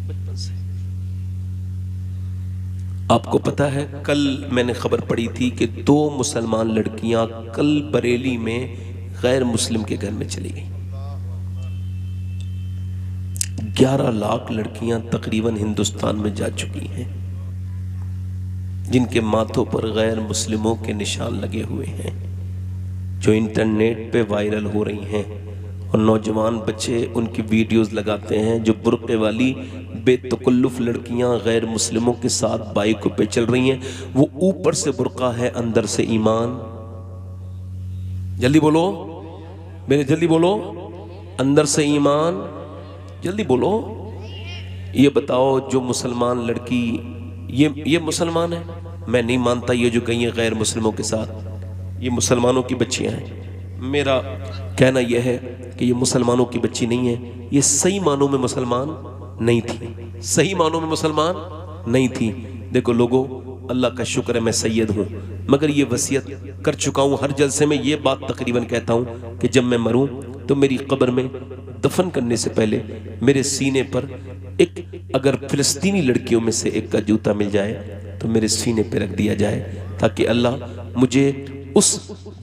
बचपन से। आपको पता है कल मैंने खबर पढ़ी थी कि 2 मुसलमान लड़कियां कल बरेली में गैर मुस्लिम के घर में चली गई। 11 लाख लड़कियां तकरीबन हिंदुस्तान में जा चुकी हैं जिनके माथों पर गैर मुस्लिमों के निशान लगे हुए हैं, जो इंटरनेट पे वायरल हो रही हैं। और नौजवान बच्चे उनकी वीडियोस लगाते हैं, जो बुर्के वाली बेतकल्लुफ लड़कियां गैर मुस्लिमों के साथ बाइकों पे चल रही हैं। वो ऊपर से बुर्का है, अंदर से ईमान। जल्दी बोलो मेरे, जल्दी बोलो, अंदर से ईमान। जल्दी बोलो। ये बताओ जो मुसलमान लड़की ये मुसलमान है? मैं नहीं मानता ये जो गई है गैर मुस्लिमों के साथ, ये मुसलमानों की बच्चियां हैं। मेरा कहना यह है कि ये मुसलमानों की बच्ची नहीं है, ये सही मानों में मुसलमान नहीं थी, सही मानों में मुसलमान नहीं थी। देखो लोगों, अल्लाह का शुक्र है मैं सैयद हूँ, मगर ये वसीयत कर चुका हूँ। हर जलसे में ये बात तकरीबन कहता हूँ कि जब मैं मरूं तो मेरी कब्र में दफन करने से पहले मेरे सीने पर एक, अगर फिलिस्तीनी लड़कियों में से एक का जूता मिल जाए तो मेरे सीने पे रख दिया जाए, ताकि अल्लाह मुझे उस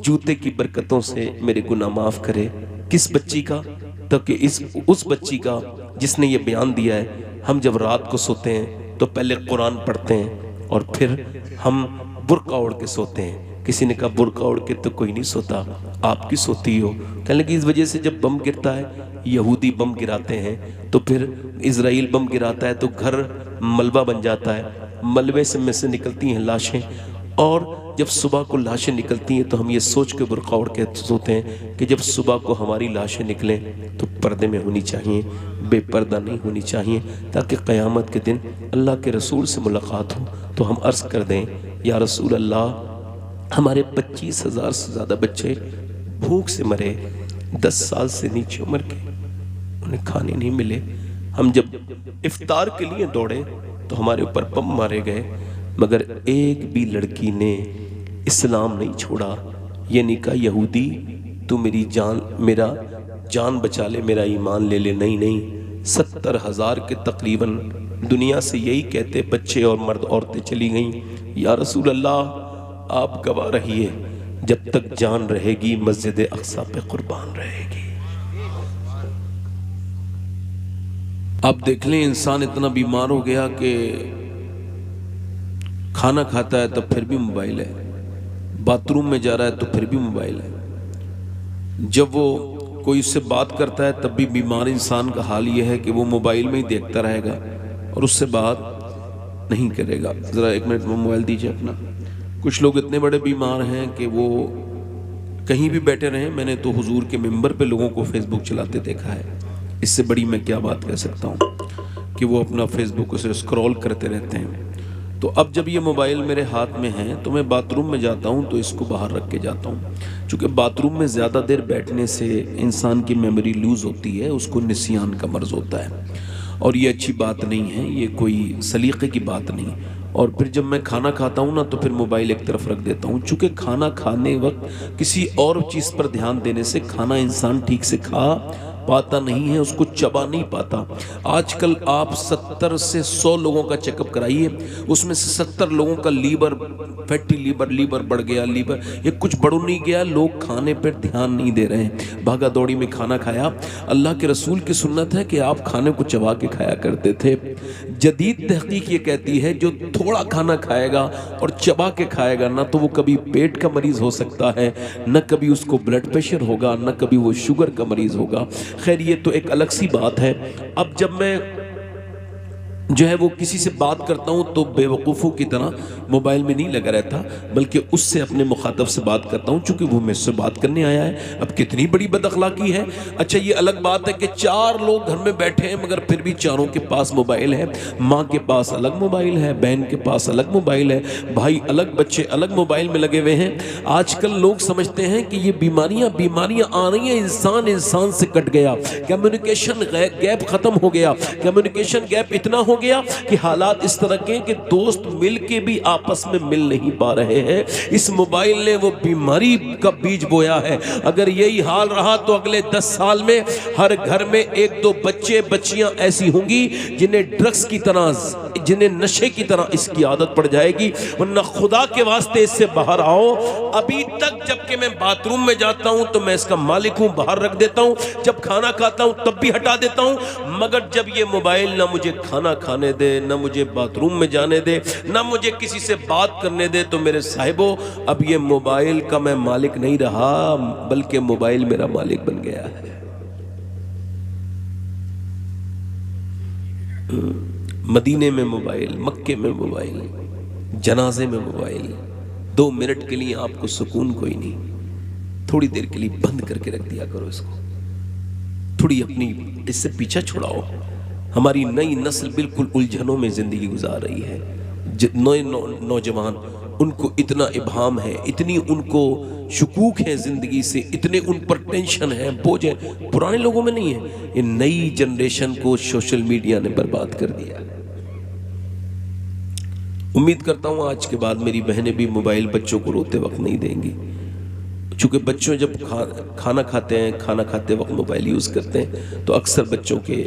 जूते की बरकतों से मेरे गुनाह माफ करे। किस बच्ची का? ताकि उस बच्ची का जिसने ये बयान दिया है, हम जब रात को सोते हैं तो पहले कुरान पढ़ते हैं और फिर हम बुर्का ओढ़ के सोते हैं। किसी ने कहा बुर्का ओढ़ के तो कोई नहीं सोता, आप क्यों सोती हो? कहने लगी इस वजह से जब बम गिरता है, यहूदी बम गिराते हैं तो फिर इजराइल बम गिराता है तो घर मलबा बन जाता है, मलबे से में से निकलती हैं लाशें, और जब सुबह को लाशें निकलती हैं तो हम ये सोच के बुर्का ओढ़ के सोते हैं कि जब सुबह को हमारी लाशें निकलें तो पर्दे में होनी चाहिए, बेपर्दा नहीं होनी चाहिए, ताकि क़यामत के दिन अल्लाह के रसूल से मुलाकात हो तो हम अर्ज़ कर दें, या रसूल अल्लाह, हमारे 25,000 से ज़्यादा बच्चे भूख से मरे, 10 साल से नीचे उम्र के, उन्हें खाने नहीं मिले। हम जब इफ्तार के लिए दौड़े तो हमारे ऊपर बम मारे गए, मगर एक भी लड़की ने इस्लाम नहीं छोड़ा। ये नहीं कहा यहूदी तू मेरी जान, मेरा जान बचा ले, मेरा ईमान ले ले। नहीं नहीं, 70,000 के तकरीबन दुनिया से यही कहते बच्चे और मर्द औरतें चली गईं, या रसूल अल्लाह आप गवाह रहिए, जब तक जान रहेगी मस्जिद अक्सा पे कुर्बान रहेगी। आप देख लें, इंसान इतना बीमार हो गया कि खाना खाता है तब फिर भी मोबाइल है, बाथरूम में जा रहा है तो फिर भी मोबाइल है, जब वो कोई उससे बात करता है तब भी बीमार इंसान का हाल ये है कि वो मोबाइल में ही देखता रहेगा और उससे बात नहीं करेगा। ज़रा 1 मिनट में मोबाइल दीजिए अपना। कुछ लोग इतने बड़े बीमार हैं कि वो कहीं भी बैठे रहें, मैंने तो हुजूर के मिंबर पे लोगों को फेसबुक चलाते देखा है। इससे बड़ी मैं क्या बात कह सकता हूँ कि वो अपना फेसबुक से स्क्रॉल करते रहते हैं। तो अब जब ये मोबाइल मेरे हाथ में है तो मैं बाथरूम में जाता हूँ तो इसको बाहर रख के जाता हूँ, क्योंकि बाथरूम में ज़्यादा देर बैठने से इंसान की मेमोरी लूज़ होती है, उसको निसियान का मर्ज़ होता है और ये अच्छी बात नहीं है, ये कोई सलीक़े की बात नहीं। और फिर जब मैं खाना खाता हूँ ना तो फिर मोबाइल एक तरफ रख देता हूँ, चूँकि खाना खाने वक्त किसी और चीज़ पर ध्यान देने से खाना इंसान ठीक से खा पाता नहीं है, उसको चबा नहीं पाता। आजकल आप 70 से 100 लोगों का चेकअप कराइए, उसमें से 70 लोगों का लीवर, फैटी लीवर बढ़ गया, लीवर ये कुछ बढ़ नहीं गया, लोग खाने पर ध्यान नहीं दे रहे हैं, भागा दौड़ी में खाना खाया। अल्लाह के रसूल की सुन्नत है कि आप खाने को चबा के खाया करते थे। जदीद तहकीक ये कहती है जो थोड़ा खाना खाएगा और चबा के खाएगा ना, तो वो कभी पेट का मरीज हो सकता है, न कभी उसको ब्लड प्रेशर होगा, न कभी वो शुगर का मरीज होगा। खैर ये तो एक अलग सी बात है। अब जब मैं जो है वो किसी से बात करता हूँ तो बेवकूफ़ों की तरह मोबाइल में नहीं लगा रहता, बल्कि उससे अपने मुखातब से बात करता हूँ, चूँकि वो मुझसे बात करने आया है। अब कितनी बड़ी बदअखलाकी है। अच्छा ये अलग बात है कि 4 लोग घर में बैठे हैं मगर फिर भी चारों के पास मोबाइल है, माँ के पास अलग मोबाइल है, बहन के पास अलग मोबाइल है, भाई अलग, बच्चे अलग मोबाइल में लगे हुए हैं। आजकल लोग समझते हैं कि ये बीमारियाँ आ रही हैं, इंसान से कट गया, कम्युनिकेशन गैप ख़त्म हो गया। कम्युनिकेशन गैप इतना हो गया कि हालात इस तरह के कि दोस्त मिल के भी आपस में मिल नहीं पा रहे हैं। इस मोबाइल ने वो बीमारी का बीज बोया है। अगर यही हाल रहा तो अगले 10 साल में हर घर में 1-2 बच्चे बच्चियां ऐसी होंगी जिन्हें ड्रग्स की तरह, जिन्हें नशे की तरह इसकी आदत पड़ जाएगी। वरना खुदा के वास्ते इससे बाहर आओ। अभी तक जबकि मैं बाथरूम में जाता हूं तो मैं इसका मालिक हूं, बाहर रख देता हूं, जब खाना खाता हूं तब भी हटा देता हूं। मगर जब ये मोबाइल ना मुझे खाना खाने दे, ना मुझे बाथरूम में जाने दे, ना मुझे किसी से बात करने दे, तो मेरे साहिबो अब ये मोबाइल का मैं मालिक नहीं रहा, बल्कि मोबाइल मेरा मालिक बन गया है। मदीने में मोबाइल, मक्के में मोबाइल, जनाजे में मोबाइल, 2 मिनट के लिए आपको सुकून कोई नहीं, थोड़ी देर के लिए बंद करके रख दिया करो इसको, थोड़ी अपनी इससे पीछा छुड़ाओ। हमारी नई नस्ल बिल्कुल उलझनों में जिंदगी गुजार रही है। नए नौजवान, उनको इतना इब्हाम है, इतनी उनको शुकूक है जिंदगी से, इतने उन पर टेंशन है, बोझ है, पुराने लोगों में नहीं है। ये नई जनरेशन को सोशल मीडिया ने बर्बाद कर दिया। उम्मीद करता हूँ आज के बाद मेरी बहनें भी मोबाइल बच्चों को रोते वक्त नहीं देंगी, चूँकि बच्चों जब खाना खाते हैं, खाना खाते वक्त मोबाइल यूज़ करते हैं तो अक्सर बच्चों के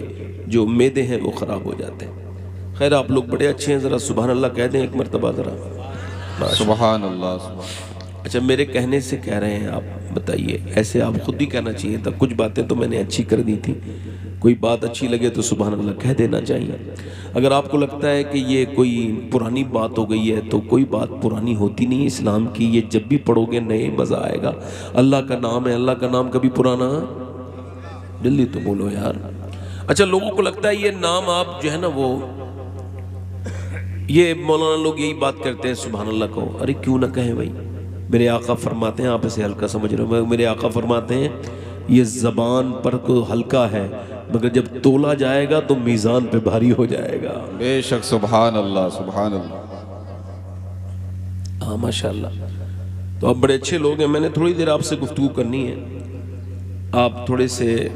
जो मैदे हैं वो ख़राब हो जाते हैं। खैर आप लोग बड़े अच्छे हैं, ज़रा सुभान अल्लाह कह दें एक मरतबा ज़रा। सुभान अल्लाह। अच्छा मेरे कहने से कह रहे हैं आप, बताइए, ऐसे आप खुद ही कहना चाहिए था। कुछ बातें तो मैंने अच्छी कर दी थी, कोई बात अच्छी लगे तो सुभान अल्लाह कह देना चाहिए। अगर आपको लगता है कि ये कोई पुरानी बात हो गई है तो कोई बात पुरानी होती नहीं इस्लाम की, ये जब भी पढ़ोगे नए मज़ा आएगा। अल्लाह का नाम है, अल्लाह का नाम कभी पुराना, जल्दी तो बोलो यार। अच्छा लोगों को लगता है ये नाम आप जो है ना वो ये मौलाना लोग यही बात करते हैं सुभान अल्लाह को, अरे क्यों ना कहें भाई। मेरे आका फरमाते हैं, आप इसे हल्का समझ रहे हो, मेरे आका फरमाते हैं ये ज़बान पर को हल्का है मगर जब तोला जाएगा तो मीज़ान पे भारी हो जाएगा। बेशक सुभान अल्लाह सुभान अल्लाह। हाँ माशाल्लाह। तो आप बड़े अच्छे लोग हैं, मैंने थोड़ी देर आपसे गुफ्तगू करनी है। आप थोड़े से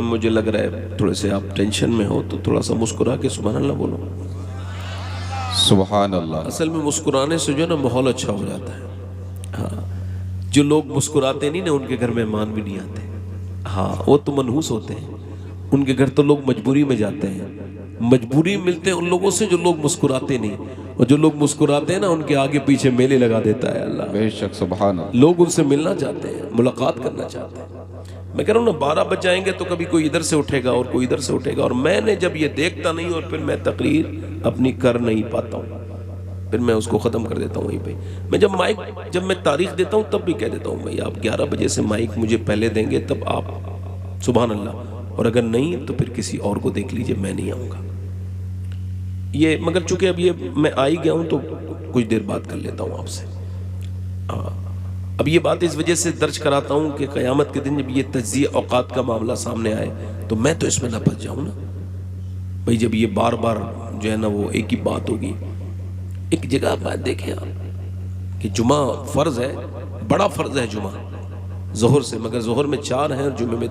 मुझे लग रहा है थोड़े से आप टेंशन में हो, तो थोड़ा सा मुस्कुरा के सुभान अल्लाह बोलो। सुभान अल्लाह। असल में मुस्कुराने से जो ना माहौल अच्छा हो जाता है। हाँ, जो लोग मुस्कुराते नहीं ना उनके घर मेहमान भी नहीं आते। हाँ, वो तो मनहूस होते हैं, उनके घर तो लोग मजबूरी में जाते हैं। मजबूरी मिलते हैं उन लोगों से जो लोग मुस्कुराते नहीं, और जो लोग मुस्कुराते हैं ना उनके आगे पीछे मेले लगा देता है अल्लाह। बेशक सुभान अल्लाह। लोग उनसे मिलना चाहते हैं, मुलाकात करना चाहते हैं। मैं कह रहा हूँ ना 12 बज जाएंगे तो कभी कोई इधर से उठेगा और कोई इधर से उठेगा, और मैंने जब ये देखता नहीं और फिर मैं तकरीर अपनी कर नहीं पाता हूँ, फिर मैं उसको ख़त्म कर देता हूँ वहीं पे। मैं जब मैं तारीख देता हूँ तब भी कह देता हूँ भाई आप 11 बजे से माइक मुझे पहले देंगे तब आप सुभान अल्लाह, और अगर नहीं तो फिर किसी और को देख लीजिए, मैं नहीं आऊँगा। ये मगर चूंकि अब ये मैं आ ही गया हूँ तो कुछ देर बात कर लेता हूँ आपसे। हाँ, अब ये बात इस वजह से दर्ज कराता हूँ कि क़यामत के दिन जब ये तज्ज़िया औक़ात का मामला सामने आए तो मैं तो इसमें ना फंस जाऊँ ना भाई। जब ये बार बार जो है ना वो एक ही बात होगी। एक जगह बात देखें आप कि जुमा फ़र्ज़ है, बड़ा फ़र्ज़ है जुमा ज़ोहर से, मगर ज़ोहर में 4 हैं और जुमे में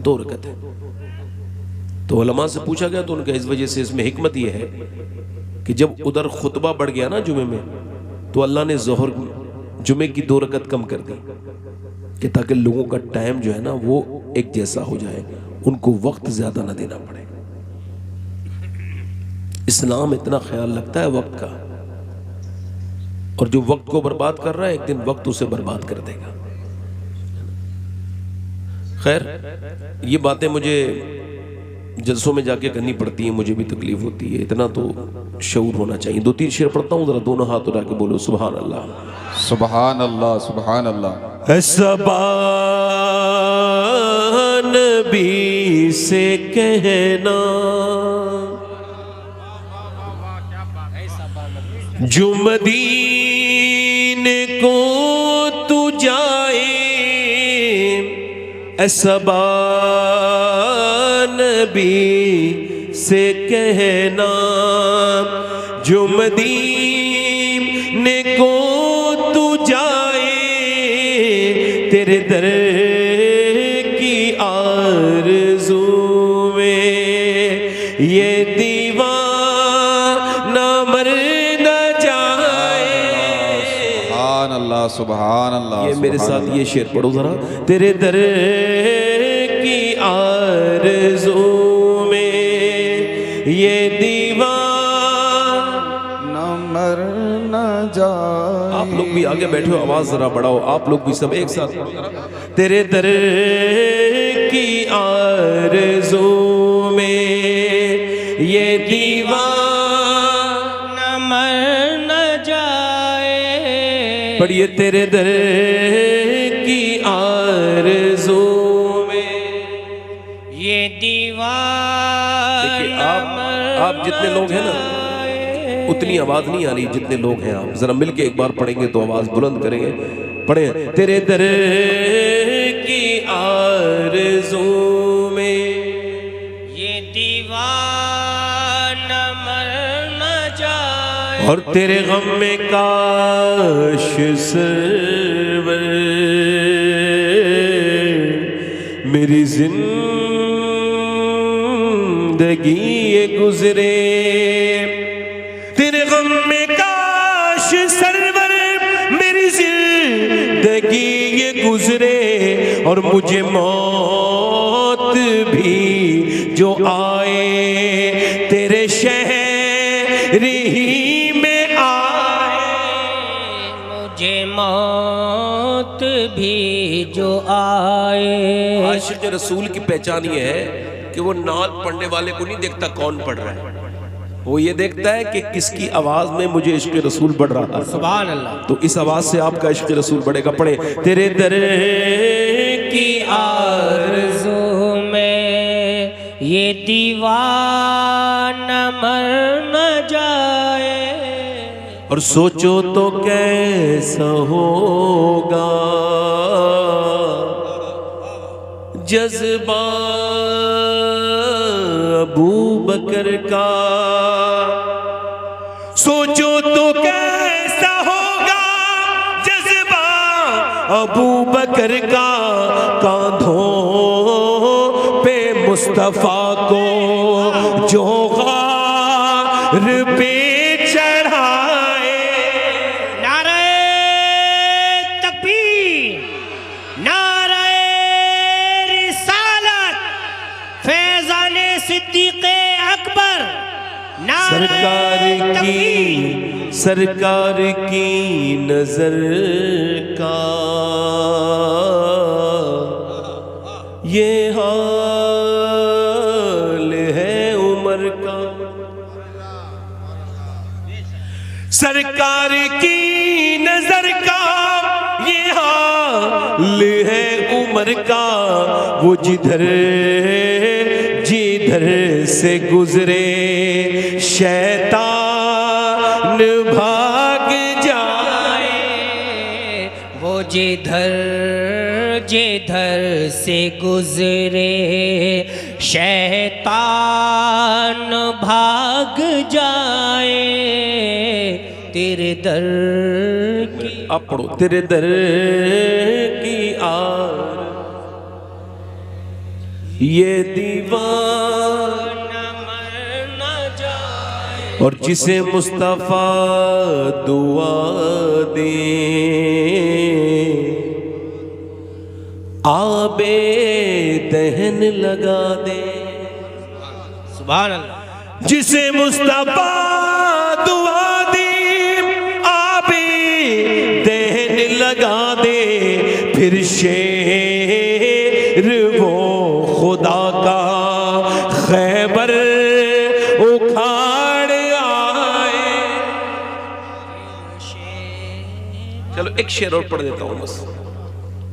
2 रकत है। तो उलमा से पूछा गया तो उनका इस वजह से इसमें हिकमत यह है कि जब उधर खुतबा बढ़ गया ना जुमे में, तो अल्लाह ने ज़ोहर जुमे की 2 रकत कम कर दी कि ताकि लोगों का टाइम जो है ना वो एक जैसा हो जाए, उनको वक्त ज़्यादा ना देना पड़े। इस्लाम इतना ख्याल रखता है वक्त का, और जो वक्त को बर्बाद कर रहा है एक दिन वक्त उसे बर्बाद कर देगा। खैर, ये बातें मुझे जलसों में जाके करनी पड़ती हैं, मुझे भी तकलीफ होती है, इतना तो शऊर होना चाहिए। 2-3 शेर पढ़ता हूँ, जरा दोनों हाथ उठा के बोलो सुभान अल्लाह सुभान अल्लाह सुभान अल्लाह। नबी से कहना जो मदीने को तू जाए, नबी से कहना जो मदीने को तू जाए, तेरे दर की आरज़ू में ये दीवाना मर न जाए। सुभान अल्लाह सुभान अल्लाह। ये मेरे साथ ये शेर पढ़ो जरा। तेरे दर की आरज़ू में ये दीवाना मर न जाए। आप लोग भी आगे बैठे हो, आवाज जरा बढ़ाओ, आप लोग भी सब एक साथ। तेरे दर की आरज़ू में ये दीवाना मर न जाए। पढ़िए तेरे दर की आरज़ू में ये दीवाना। देखिए आप जितने लोग हैं ना उतनी आवाज नहीं आ रही जितने लोग हैं। आप जरा मिलके एक बार पढ़ेंगे तो आवाज बुलंद करेंगे। पढ़े तेरे दर की आरज़ू में ये दीवाना मर न जाए। और तेरे गम में काश सरवर मेरी जिंदगी ये गुजरे। तेरे गम में काश सरवर मेरी जिंदगी ये गुजरे, और मुझे मौत भी जो आए तेरे शहर ही में आए। मुझे मौत भी जो आए। आशिक रसूल की पहचान ये है कि वो नात पढ़ने वाले को नहीं देखता कौन पढ़ रहा है, वो ये देखता है कि किसकी आवाज में मुझे इश्क रसूल बढ़ रहा है। सुभान अल्लाह। तो इस आवाज से आपका इश्क रसूल बढ़ेगा। पढ़े तेरे दर की आरज़ू में ये दीवाना मर न जाए। और सोचो तो कैसा होगा जज्बा अबू बकर का, सोचो तो कैसा होगा जज्बा अबू बकर का, कांधों पे मुस्तफा को जो गार पे चढ़ाए। नारे तकबीर, नारे रिसालत, फैज़ाने सिद्दीक़े अकबर, नारे तकबीर। सरकार की नजर का ये हाल है उमर का, सरकार की नजर का ये हाल है उमर का। वो जिधर से गुजरे शैतान भाग जाए, वो जिधर से गुजरे शैतान भाग जाए। तेरे दर की, आप पढ़ो, तेरे दर की आर ये दीवाना मर न जाए, और जिसे मुस्तफा दुआ दे आबे दहन लगा दे। सुभान अल्लाह। जिसे मुस्तफा दुआ दे आबे दहन लगा दे, फिर शेर वो खुदा का खैबर उखाड़ आए। चलो एक शेर और पढ़ देता हूँ बस,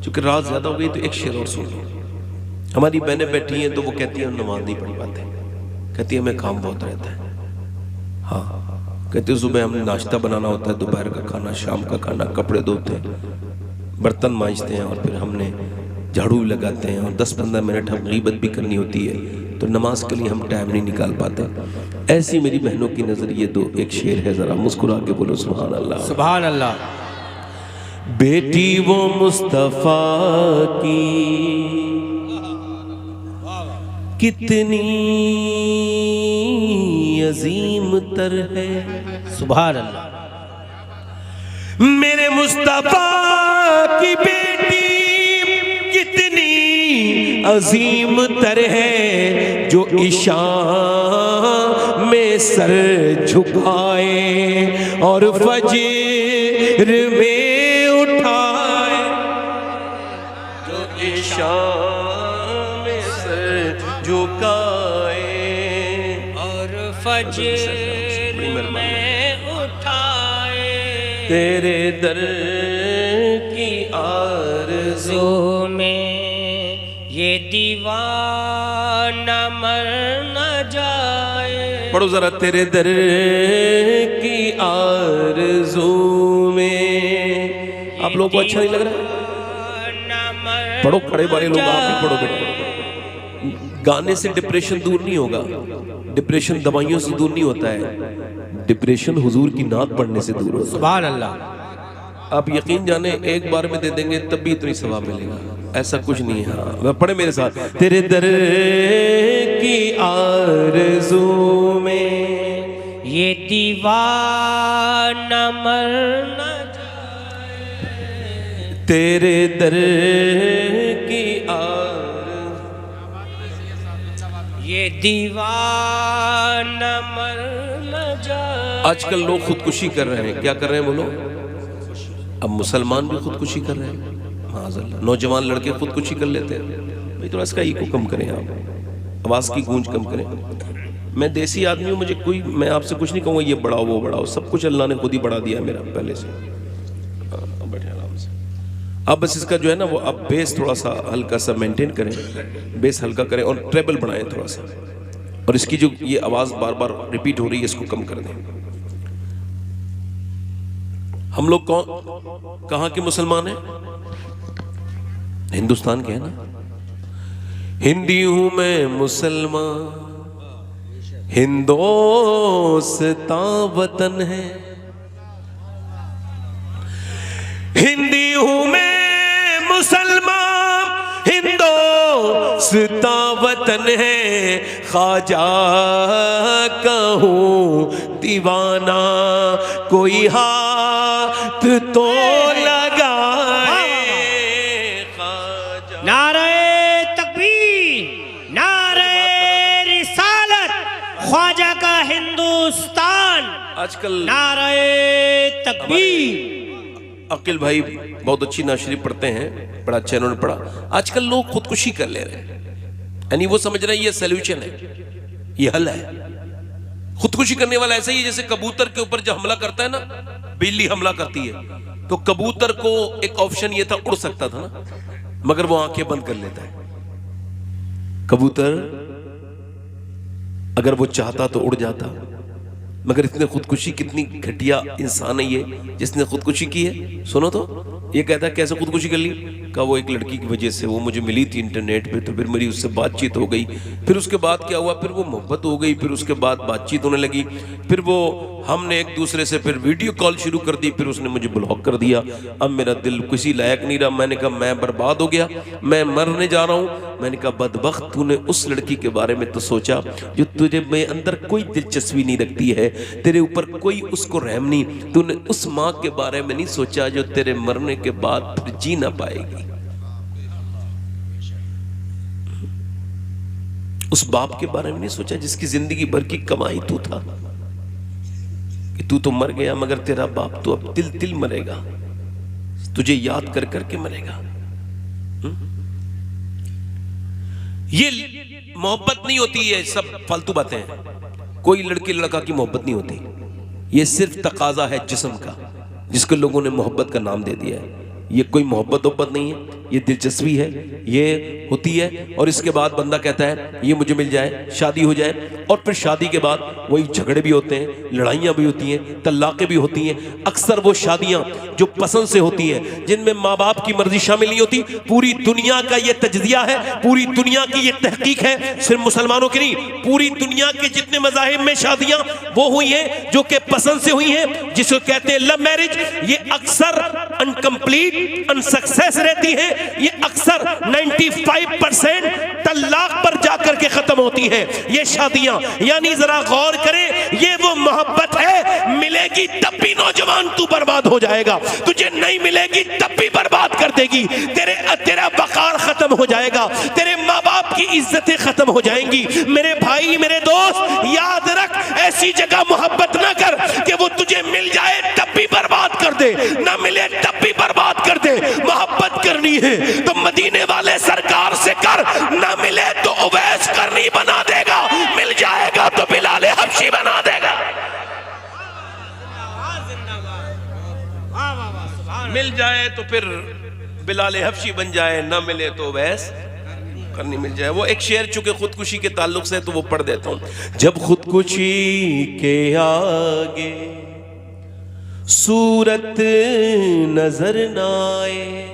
चूंकि रात ज्यादा हो गई तो एक शेर और सुन लो। हमारी बहनें बैठी हैं तो वो कहती हैं नमाज नहीं पढ़ी पाते, कहती है हमें काम बहुत रहता है। हाँ, कहती है सुबह हमें नाश्ता बनाना होता है, दोपहर का खाना, शाम का खाना, कपड़े धोते हैं, बर्तन मांजते हैं, और फिर हमने झाड़ू भी लगाते हैं, और 10-15 मिनट हम गीबत भी करनी होती है, तो नमाज के लिए हम टाइम नहीं निकाल पाते। ऐसी मेरी बहनों की नजर ये तो एक शेर है, जरा मुस्कुरा के बोलो सुभान अल्लाह। सुभान अल्लाह। बेटी वो मुस्तफा की कितनी अजीम तर है। सुभान अल्लाह। मेरे मुस्तफा की बेटी कितनी अजीम तर है, जो इशा में सर झुकाए और फजर में उठाए, जो इशा में सर झुकाए और फजर में उठाए। तेरे दर की आरज़ू में ये दीवाना मर न जाए। पढ़ो जरा, तेरे दर की आरज़ू में। आप लोगों को अच्छा नहीं लग रहा? पढ़ो, खड़े वाले लोग आप भी पढ़ो बेटा। गाने से डिप्रेशन दूर नहीं होगा, डिप्रेशन दवाइयों से दूर नहीं होता है, डिप्रेशन हुजूर की नात पढ़ने से दूर होता है। सुभान अल्लाह। आप यकीन जाने एक बार में दे देंगे तब भी इतनी सवाब मिलेगा, ऐसा कुछ नहीं है। हाँ, पढ़े मेरे साथ, तेरे दर की आरज़ू में ये दीवाना मर न जाए। तेरे दर की ये दीवाना मर न जाए। आजकल लोग खुदकुशी कर रहे हैं, क्या कर रहे हैं बोलो? अब मुसलमान भी खुदकुशी कर रहे हैं, माज़अल्लाह। नौजवान लड़के खुदकुशी कर लेते हैं। भाई थोड़ा इसका ईको कम करें, आप आवाज़ की गूंज कम करें। मैं देसी आदमी हूँ, मुझे कोई, मैं आपसे कुछ नहीं कहूँगा ये बढ़ाओ वो बढ़ाओ, सब कुछ अल्लाह ने खुद ही बढ़ा दिया मेरा पहले से। बैठे आराम से। अब बस इसका जो है ना वो अब बेस थोड़ा सा हल्का सा मेंटेन करें, बेस हल्का करें और ट्रेबल बढ़ाएं थोड़ा सा, और इसकी जो ये आवाज़ बार बार रिपीट हो रही है इसको कम कर दें। हम लोग कौन कहाँ के मुसलमान हैं? हिंदुस्तान के हैं ना। हिंदी हूं मैं मुसलमान, हिंदोस्तान वतन है। हिंदी हूं मैं मुसलमान, हिंदोस्तान वतन है। ख्वाजा का हूं दीवाना, कोई हाथ तो लगाए। ख्वाजा नारे तकबीर, नारे रिसालत, ख्वाजा का हिंदुस्तान, आजकल नारे तकबीर। अकील भाई बहुत अच्छी नाशरी पढ़ते हैं, बड़ा अच्छा इन्होंने पढ़ा। आजकल लोग खुदकुशी कर ले रहे हैं, यानी वो समझ रहे हैं ये सोल्यूशन है, ये हल है। खुदकुशी करने वाला ऐसा ही है जैसे कबूतर के ऊपर जब हमला करता है ना, बिल्ली हमला करती है तो कबूतर को एक ऑप्शन ये था, उड़ सकता था ना, मगर वो आंखें बंद कर लेता है। कबूतर अगर वो चाहता तो उड़ जाता, मगर इतने खुदकुशी, कितनी घटिया इंसान है ये जिसने खुदकुशी की है। सुनो तो ये कहता है कैसे खुदकुशी कर ली? कहा वो एक लड़की की वजह से, वो मुझे मिली थी इंटरनेट पे, तो फिर मेरी उससे बातचीत हो गई, फिर उसके बाद क्या हुआ, फिर वो मोहब्बत हो गई, फिर उसके बाद बातचीत होने लगी, फिर वो हमने एक दूसरे से फिर वीडियो कॉल शुरू कर दी, फिर उसने मुझे ब्लॉक कर दिया। अब मेरा दिल किसी लायक नहीं रहा। मैंने कहा मैं बर्बाद हो गया, मैं मरने जा रहा हूँ। मैंने कहा बदबख्त, तूने उस लड़की के बारे में तो सोचा जो तुझे में अंदर कोई दिलचस्पी नहीं रखती है, तेरे ऊपर कोई उसको रहम नहीं। तूने उस माँ के बारे में नहीं सोचा जो तेरे मरने के बाद फिर जी ना पाएगी। उस बाप के बारे में नहीं सोचा जिसकी जिंदगी भर की कमाई तू था, कि तू तो मर गया मगर तेरा बाप तो अब तिल तिल मरेगा, तुझे याद कर करके मरेगा। ये मोहब्बत नहीं होती, ये सब फालतू बातें हैं। कोई लड़की लड़का की मोहब्बत नहीं होती, ये सिर्फ तकाजा है जिस्म का, जिसको लोगों ने मोहब्बत का नाम दे दिया है। ये कोई मोहब्बत नहीं है, ये दिलचस्पी है, ये होती है। और इसके बाद बंदा कहता है ये मुझे मिल जाए, शादी हो जाए, और फिर शादी के बाद वही झगड़े भी होते हैं, लड़ाइयाँ भी होती हैं, तलाक़ें भी होती हैं। अक्सर वो शादियाँ जो पसंद से होती हैं, जिनमें माँ बाप की मर्जी शामिल नहीं होती। पूरी दुनिया का ये तजज़िया है, पूरी दुनिया की ये तहकीक है, सिर्फ मुसलमानों की नहीं, पूरी दुनिया के जितने मज़ाहिब में शादियाँ वो हुई हैं जो कि पसंद से हुई हैं, जिसको कहते हैं लव मैरिज। ये अक्सर अनकम्प्लीट, अनसक्सेस रहती है। ये अक्सर 95% तलाक पर जाकर के खत्म होती है ये शादियां। यानी जरा गौर करें, ये वो मोहब्बत है, मिलेगी तब भी नौजवान तू बर्बाद हो जाएगा, तुझे नहीं मिलेगी तब भी बर्बाद कर देगी। तेरा वकार खत्म हो जाएगा, तेरे माँ बाप की इज्जतें खत्म हो जाएंगी। मेरे भाई, मेरे दोस्त, याद रख, ऐसी जगह मोहब्बत ना कर कि वो तुझे मिल जाए तब भी बर्बाद कर दे, ना मिले तब भी बर्बाद कर दे। मोहब्बत करनी है तो मदीने वाले सरकार से कर, ना मिले तो उवैस करनी बना देगा, मिल जाएगा तो बिलाल हबशी बना देगा। मिल जाए तो फिर बिलाल हबशी बन जाए, ना मिले तो उवैस करनी मिल जाए। वो एक शेर चूंकि खुदकुशी के ताल्लुक से तो वो पढ़ देता हूं। जब खुदकुशी के आगे सूरत नजर ना आए,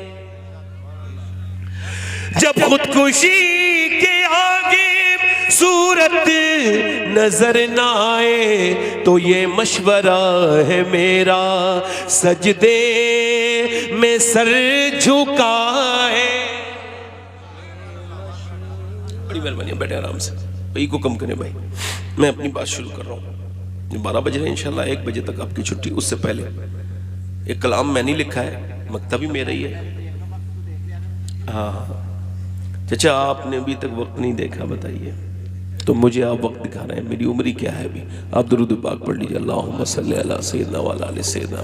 जब खुदकुशी के आगे सूरत नजर ना आए, तो ये मशवरा है मेरा सजदे में सर झुकाए। बड़ी मेहरबानी, बैठे आराम से, भाई को कम करें भाई। मैं अपनी बात शुरू कर रहा हूँ। 12 बज रहे हैं, इंशाल्लाह 1 बजे तक आपकी छुट्टी। उससे पहले एक कलाम मैंने लिखा है, मकतब भी मेरा ही है। हाँ चाचा, आपने अभी तक वक्त नहीं देखा, बताइए तो मुझे आप वक्त दिखा रहे हैं। मेरी उम्र ही क्या है अभी। आप दुरूद पाक पढ़ लीजिए, अल्लाहुम्मा सल्ली अला सय्यिदना व अला आलि सय्यिदना।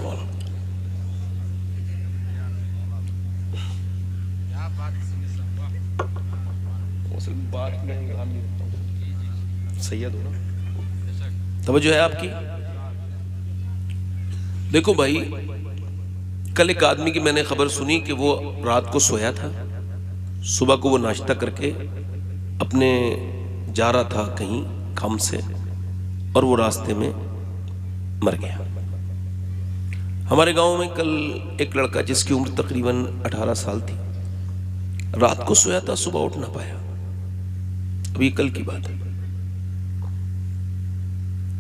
सैयद हो ना, तवज्जो है आपकी। देखो भाई, कल एक आदमी की मैंने खबर सुनी कि वो रात को सोया था, सुबह को वो नाश्ता करके अपने जा रहा था कहीं काम से, और वो रास्ते में मर गया। हमारे गांव में कल एक लड़का जिसकी उम्र तकरीबन 18 साल थी, रात को सोया था, सुबह उठ ना पाया। अभी कल की बात है,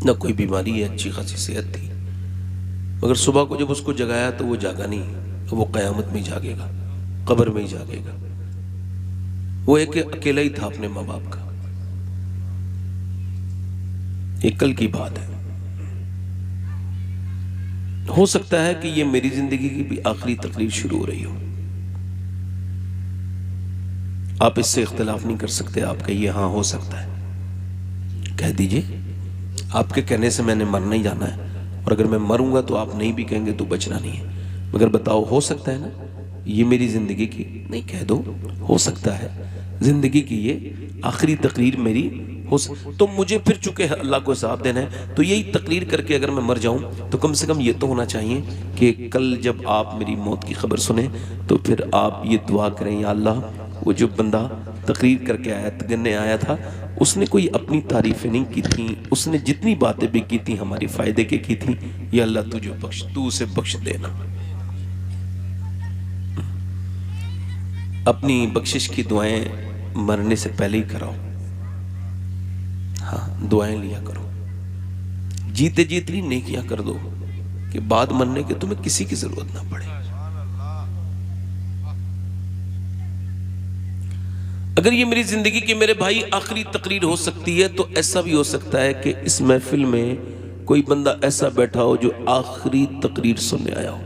ना कोई बीमारी है, अच्छी खासी सेहत थी, मगर सुबह को जब उसको जगाया तो वो जागा नहीं। वो कयामत में ही जागेगा, कब्र में ही जागेगा। वो एक अकेला ही था अपने माँ बाप का। ये कल की बात है। हो सकता है कि ये मेरी जिंदगी की भी आखिरी तकरीर शुरू हो रही हो। आप इससे इख्तिलाफ नहीं कर सकते। आप कहिए हाँ हो सकता है, कह दीजिए। आपके कहने से मैंने मरना ही जाना है, और अगर मैं मरूंगा तो आप नहीं भी कहेंगे तो बचना नहीं है। मगर बताओ, हो सकता है ना ये मेरी जिंदगी की, नहीं कह दो, हो सकता है जिंदगी की ये आखिरी तकरीर मेरी हो। तो मुझे फिर चूंकि अल्लाह को हिसाब देना है, तो यही तकरीर करके अगर मैं मर जाऊं तो कम से कम ये तो होना चाहिए कि कल जब आप मेरी मौत की खबर सुने तो फिर आप ये दुआ करें, या अल्लाह वो जो बंदा तकरीर करके आया, तगन्ने आया था, उसने कोई अपनी तारीफें नहीं की थी, उसने जितनी बातें भी की थी हमारी फायदे के की थी, या अल्लाह तुझे बख्श, तू उसे बख्श देना। अपनी बख्शिश की दुआएं मरने से पहले ही कराओ। हाँ, दुआएं लिया करो। जीते जी इतनी नेकियां कर दो कि बाद मरने के तुम्हें किसी की जरूरत ना पड़े। अगर ये मेरी जिंदगी के मेरे भाई आखिरी तकरीर हो सकती है, तो ऐसा भी हो सकता है कि इस महफिल में कोई बंदा ऐसा बैठा हो जो आखिरी तकरीर सुनने आया हो।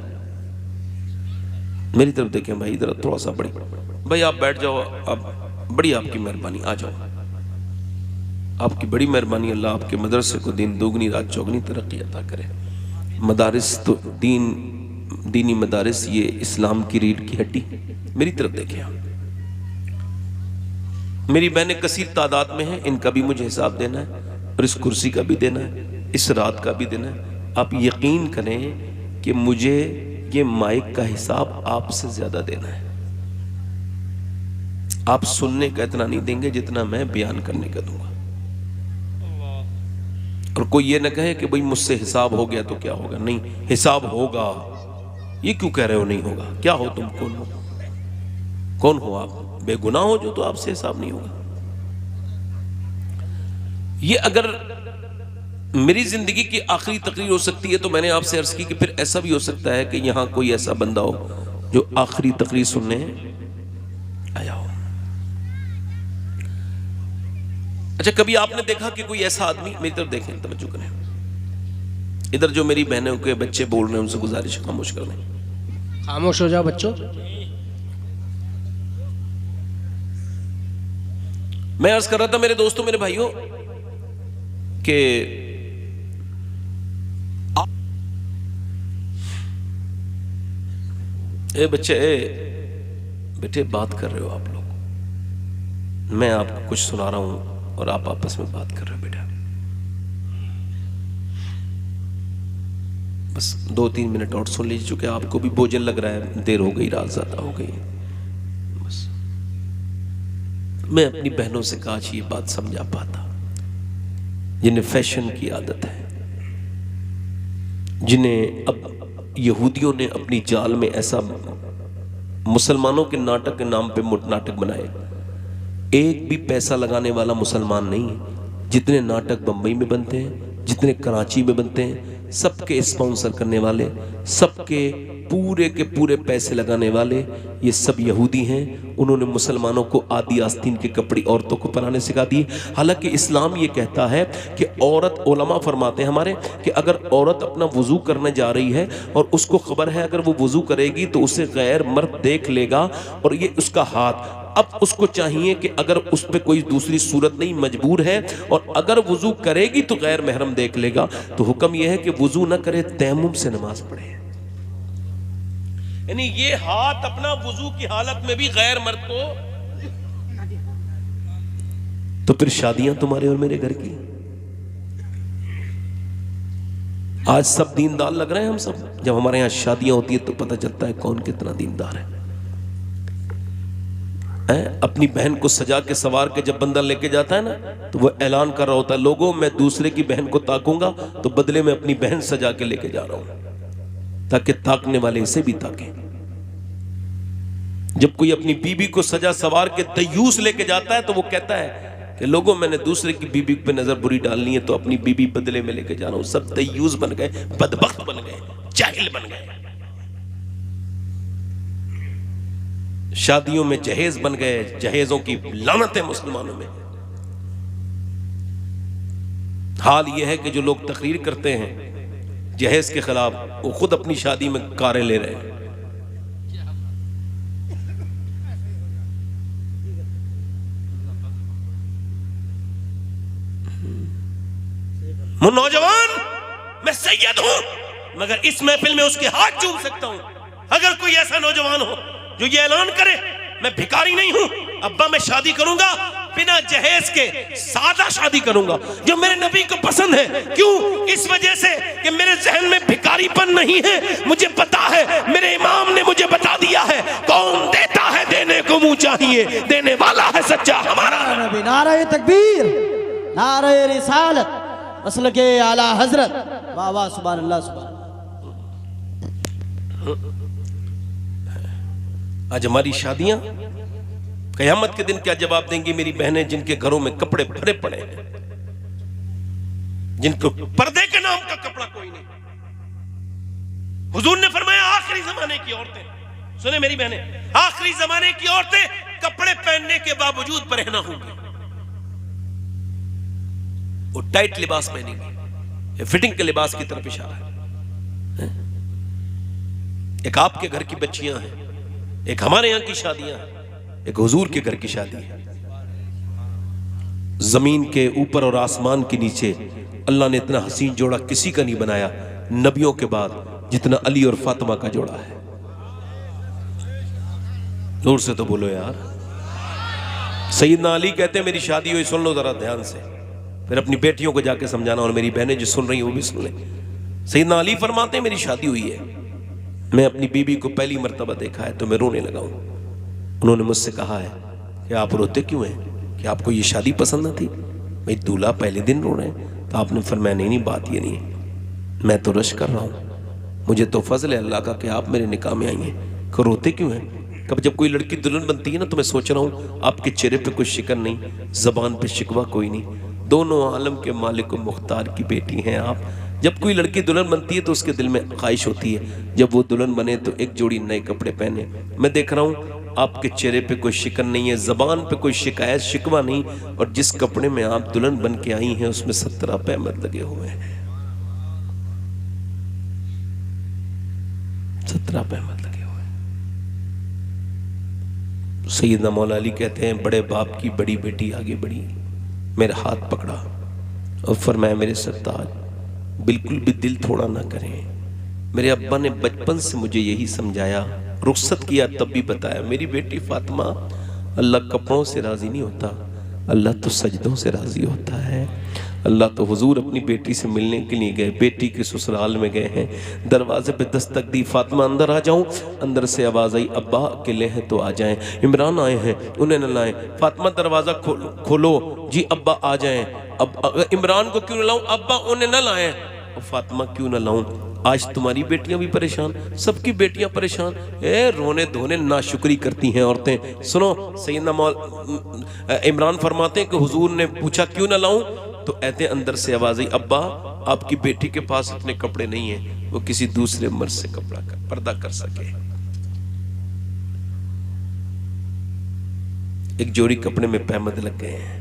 मेरी तरफ देखें भाई, इधर थोड़ा सा बड़ी भाई, आप बैठ जाओ। आप बड़ी आपकी मेहरबानी, आ जाओ। आपकी बड़ी मेहरबानी। अल्लाह आपके मदरसे को दिन दोगुनी रात चौगुनी तरक्की अता करे। मदारिस तो दीनी मदारिस, ये इस्लाम की रीढ़ की हड्डी। मेरी तरफ देखें आप। मेरी बहनें कसीर तादाद में हैं, इनका भी मुझे हिसाब देना है, और इस कुर्सी का भी देना है, इस रात का भी देना है। आप यकीन करें कि मुझे ये माइक का हिसाब आपसे ज्यादा देना है। आप सुनने का इतना नहीं देंगे जितना मैं बयान करने का दूंगा। और कोई ये ना कहे कि भाई मुझसे हिसाब हो गया तो क्या होगा। नहीं, हिसाब होगा। ये क्यों कह रहे हो नहीं होगा? क्या हो तुम? कौन हो? कौन हो आप? बेगुनाह हो जो तो आपसे हिसाब नहीं होगा। ये अगर मेरी जिंदगी की आखिरी तकरीर हो सकती है, तो मैंने आपसे अर्ज की कि फिर ऐसा भी हो सकता है कि यहां कोई ऐसा बंदा हो जो आखिरी तकरीर सुनने आया हो। अच्छा, कभी आपने देखा कि कोई ऐसा आदमी, मेरी तरफ देखें, तवज्जो करें। इधर जो मेरी बहनों के बच्चे बोल रहे हैं उनसे गुजारिश, खामोश कर दें। खामोश हो जाओ बच्चों। मैं अर्ज कर रहा था मेरे दोस्तों, मेरे भाइयों, कि बच्चे बेटे बात कर रहे हो आप लोग, मैं आपको कुछ सुना रहा हूं और आप आपस में बात कर रहे हो। बेटा बस 2-3 मिनट और सुन लीजिए, चूंकि आपको भी बोझल लग रहा है, देर हो गई, रात ज्यादा हो गई। बस मैं अपनी बहनों से काश ये बात समझा पाता, जिन्हें फैशन की आदत है, जिन्हें अब यहूदियों ने अपनी जाल में ऐसा मुसलमानों के नाटक के नाम पे नाटक बनाए। एक भी पैसा लगाने वाला मुसलमान नहीं है। जितने नाटक बंबई में बनते हैं, जितने कराची में बनते हैं, सबके स्पॉन्सर करने वाले, सबके पूरे के पूरे पैसे लगाने वाले ये सब यहूदी हैं। उन्होंने मुसलमानों को आदि आस्तीन के कपड़े औरतों को पहनाने सिखा दिए। हालांकि इस्लाम ये कहता है कि औरत, उलमा फरमाते हैं हमारे कि अगर औरत अपना वुजू करने जा रही है और उसको खबर है अगर वो वुजू करेगी तो उसे गैर मर्द देख लेगा और ये उसका हाथ, अब उसको चाहिए कि अगर उस पर कोई दूसरी सूरत नहीं, मजबूर है, और अगर वुजू करेगी तो गैर महरम देख लेगा, तो हुक्म यह है कि वुजू ना करे, तयम्मुम से नमाज पढ़े। यानी ये हाथ अपना वुजू की हालत में भी गैर मर्द को, तो फिर शादियां तुम्हारे और मेरे घर की। आज सब दीनदार लग रहे हैं हम सब। जब हमारे यहां शादियां होती है तो पता चलता है कौन कितना दीनदार है। अपनी बहन को सजा के सवार के जब बंदा लेके जाता है ना, तो वो ऐलान कर रहा होता है, लोगों मैं दूसरे की बहन को ताकूंगा तो बदले में अपनी बहन सजा के लेके जा रहा हूं। ताकि ताकने वाले इसे भी ताकें। जब कोई अपनी बीबी को सजा सवार के दयूस लेके जाता है तो वो कहता है कि लोगों मैंने दूसरे की बीबी पे नजर बुरी डालनी है तो अपनी बीबी बदले में लेके जा रहा हूं। सब दयूस बन गए, बदबख्त बन गए, जाहिल बन गए, शादियों में जहेज बन गए। जहेजों की लानत है मुसलमानों में। हाल यह है कि जो लोग तकरीर करते हैं जहेज के खिलाफ, वो खुद अपनी शादी में कारें ले रहे हैं। वो नौजवान, मैं सैयद हूं मगर इस महफिल में उसके हाथ चूम सकता हूं। अगर कोई ऐसा नौजवान हो जो ये ऐलान करे मैं भिखारी नहीं हूं, अब्बा मैं शादी करूंगा बिना जहेज के, सादा शादी करूंगा जो मेरे नबी को पसंद है। क्यों? इस वजह से कि मेरे जहन में भिखारीपन नहीं है। मुझे पता है, मेरे इमाम ने मुझे बता दिया है, कौन देता है देने को मुंह चाहिए, देने वाला है सच्चा हमारा नबी। नारे तकबीर, नारे रिसालत, मसल के आला हजरत। वाह वाह, सुभान अल्लाह, सुभान। आज हमारी शादियां कयामत के दिन क्या जवाब देंगी मेरी बहनें, जिनके घरों में कपड़े भरे पड़े हैं, जिनको पर्दे के नाम का कपड़ा कोई नहीं। हुजूर ने फरमाया आखिरी जमाने की औरतें, सुने मेरी बहनें, आखिरी जमाने की औरतें कपड़े पहनने के बावजूद परेशान होंगी। वो टाइट लिबास पहनेंगी, फिटिंग के लिबास की तरफ इशारा है। एक आपके घर की बच्चियां हैं, एक हमारे यहां की शादियां हैं, एक हुजूर के घर की शादी है। जमीन के ऊपर और आसमान के नीचे अल्लाह ने इतना हसीन जोड़ा किसी का नहीं बनाया नबियों के बाद, जितना अली और फातिमा का जोड़ा है। जोर से तो बोलो यार। सैयदना अली कहते हैं मेरी शादी हुई, सुन लो जरा ध्यान से, फिर अपनी बेटियों को जाके समझाना, और मेरी बहनें जो सुन रही हैं वो भी सुन लें। सैयदना अली फरमाते हैं मेरी शादी हुई है, मैं अपनी बीबी को पहली मर्तबा देखा है तो मैं रोने लगा हूं। उन्होंने मुझसे कहा है कि आप रोते क्यों हैं, कि आपको ये शादी पसंद न थी? भाई दूल्हा पहले दिन रो रहे हैं। तो आपने फरमाया नहीं बात ये नहीं है, मैं तो रश कर रहा हूँ, मुझे तो फजल है अल्लाह का कि आप मेरे निकाह में आई हैं। कि रोते क्यों हैं? कब जब कोई लड़की दुल्हन बनती है ना तो मैं सोच रहा हूँ आपके चेहरे पे कोई शिकन नहीं, जबान पे शिकवा कोई नहीं, दोनों आलम के मालिक व मुख्तार की बेटी हैं आप। जब कोई लड़की दुल्हन बनती है तो उसके दिल में ख्वाहिश होती है जब वो दुल्हन बने तो एक जोड़ी नए कपड़े पहने। मैं देख रहा हूँ आपके चेहरे पे कोई शिकन नहीं है, जबान पे कोई शिकायत शिकवा नहीं, और जिस कपड़े में आप दुल्हन बन के आई हैं उसमें 17 पैमर लगे हुए हैं, 17 पैमर लगे हुए हैं। सैयदना मौला अली कहते हैं बड़े बाप की बड़ी बेटी आगे बढ़ी, मेरा हाथ पकड़ा और फरमाया मेरे सरताज बिल्कुल भी दिल थोड़ा ना करें। मेरे अब्बा ने बचपन से मुझे यही समझाया, रुखसत किया तब भी बताया, मेरी बेटी फातिमा अल्लाह कपड़ों से राजी नहीं होता, अल्लाह तो सजदों से राजी होता है। अल्लाह तो हुजूर अपनी बेटी से मिलने के लिए गए, बेटी के ससुराल में गए हैं, दरवाजे पे दस्तक दी, फातिमा अंदर आ जाऊं, अंदर से आवाज आई अब्बा अकेले हैं तो आ जाएं, इमरान आए हैं उन्हें न लाएं। फातिमा दरवाजा खोलो जी अब्बा आ जाएं। अब इमरान को क्यों न लाऊं? अब्बा उन्हें न लाएं। फातिमा क्यों न लाऊं? आज तुम्हारी बेटियां भी परेशान, सबकी बेटियां परेशान, रोने धोने नाशुक्री करती हैं औरतें। सुनो सैयदना मौला इमरान फरमाते हैं कि हुजूर ने पूछा क्यों न लाऊं, तो ऐसे अंदर से आवाज आई अब्बा आपकी बेटी के पास इतने कपड़े नहीं है वो किसी दूसरे मर्द से पर्दा कर सके। एक जोड़ी कपड़े में पैमद लग गए हैं।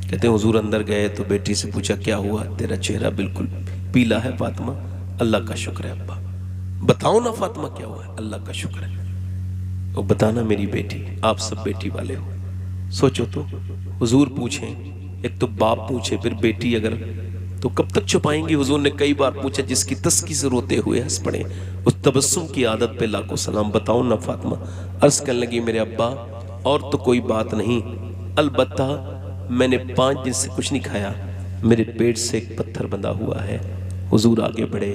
कहते हैं हुजूर अंदर गए तो बेटी से पूछा क्या हुआ, तेरा चेहरा बिल्कुल पीला है फातिमा। अल्लाह का शुक्र है अब्बा। बताओ ना फातिमा क्या हुआ है? अल्लाह का शुक्र है। वो बताना मेरी बेटी, आप सब बेटी वाले हो। सोचो तो हुजूर पूछें, एक तो बाप पूछे फिर बेटी, अगर तो कब तक छुपाएंगी? हुजूर ने कई बार पूछा, जिसकी तस्की से रोते हुए हंस पड़े, उस तबस्सुम की आदत पे लाखों सलाम। बताओ ना फातिमा। अर्ज करने लगी मेरे अब्बा और तो कोई बात नहीं, अलबत्ता मैंने 5 दिन से कुछ नहीं खाया, मेरे पेट से एक पत्थर बंधा हुआ है। हुजूर आगे बढ़े,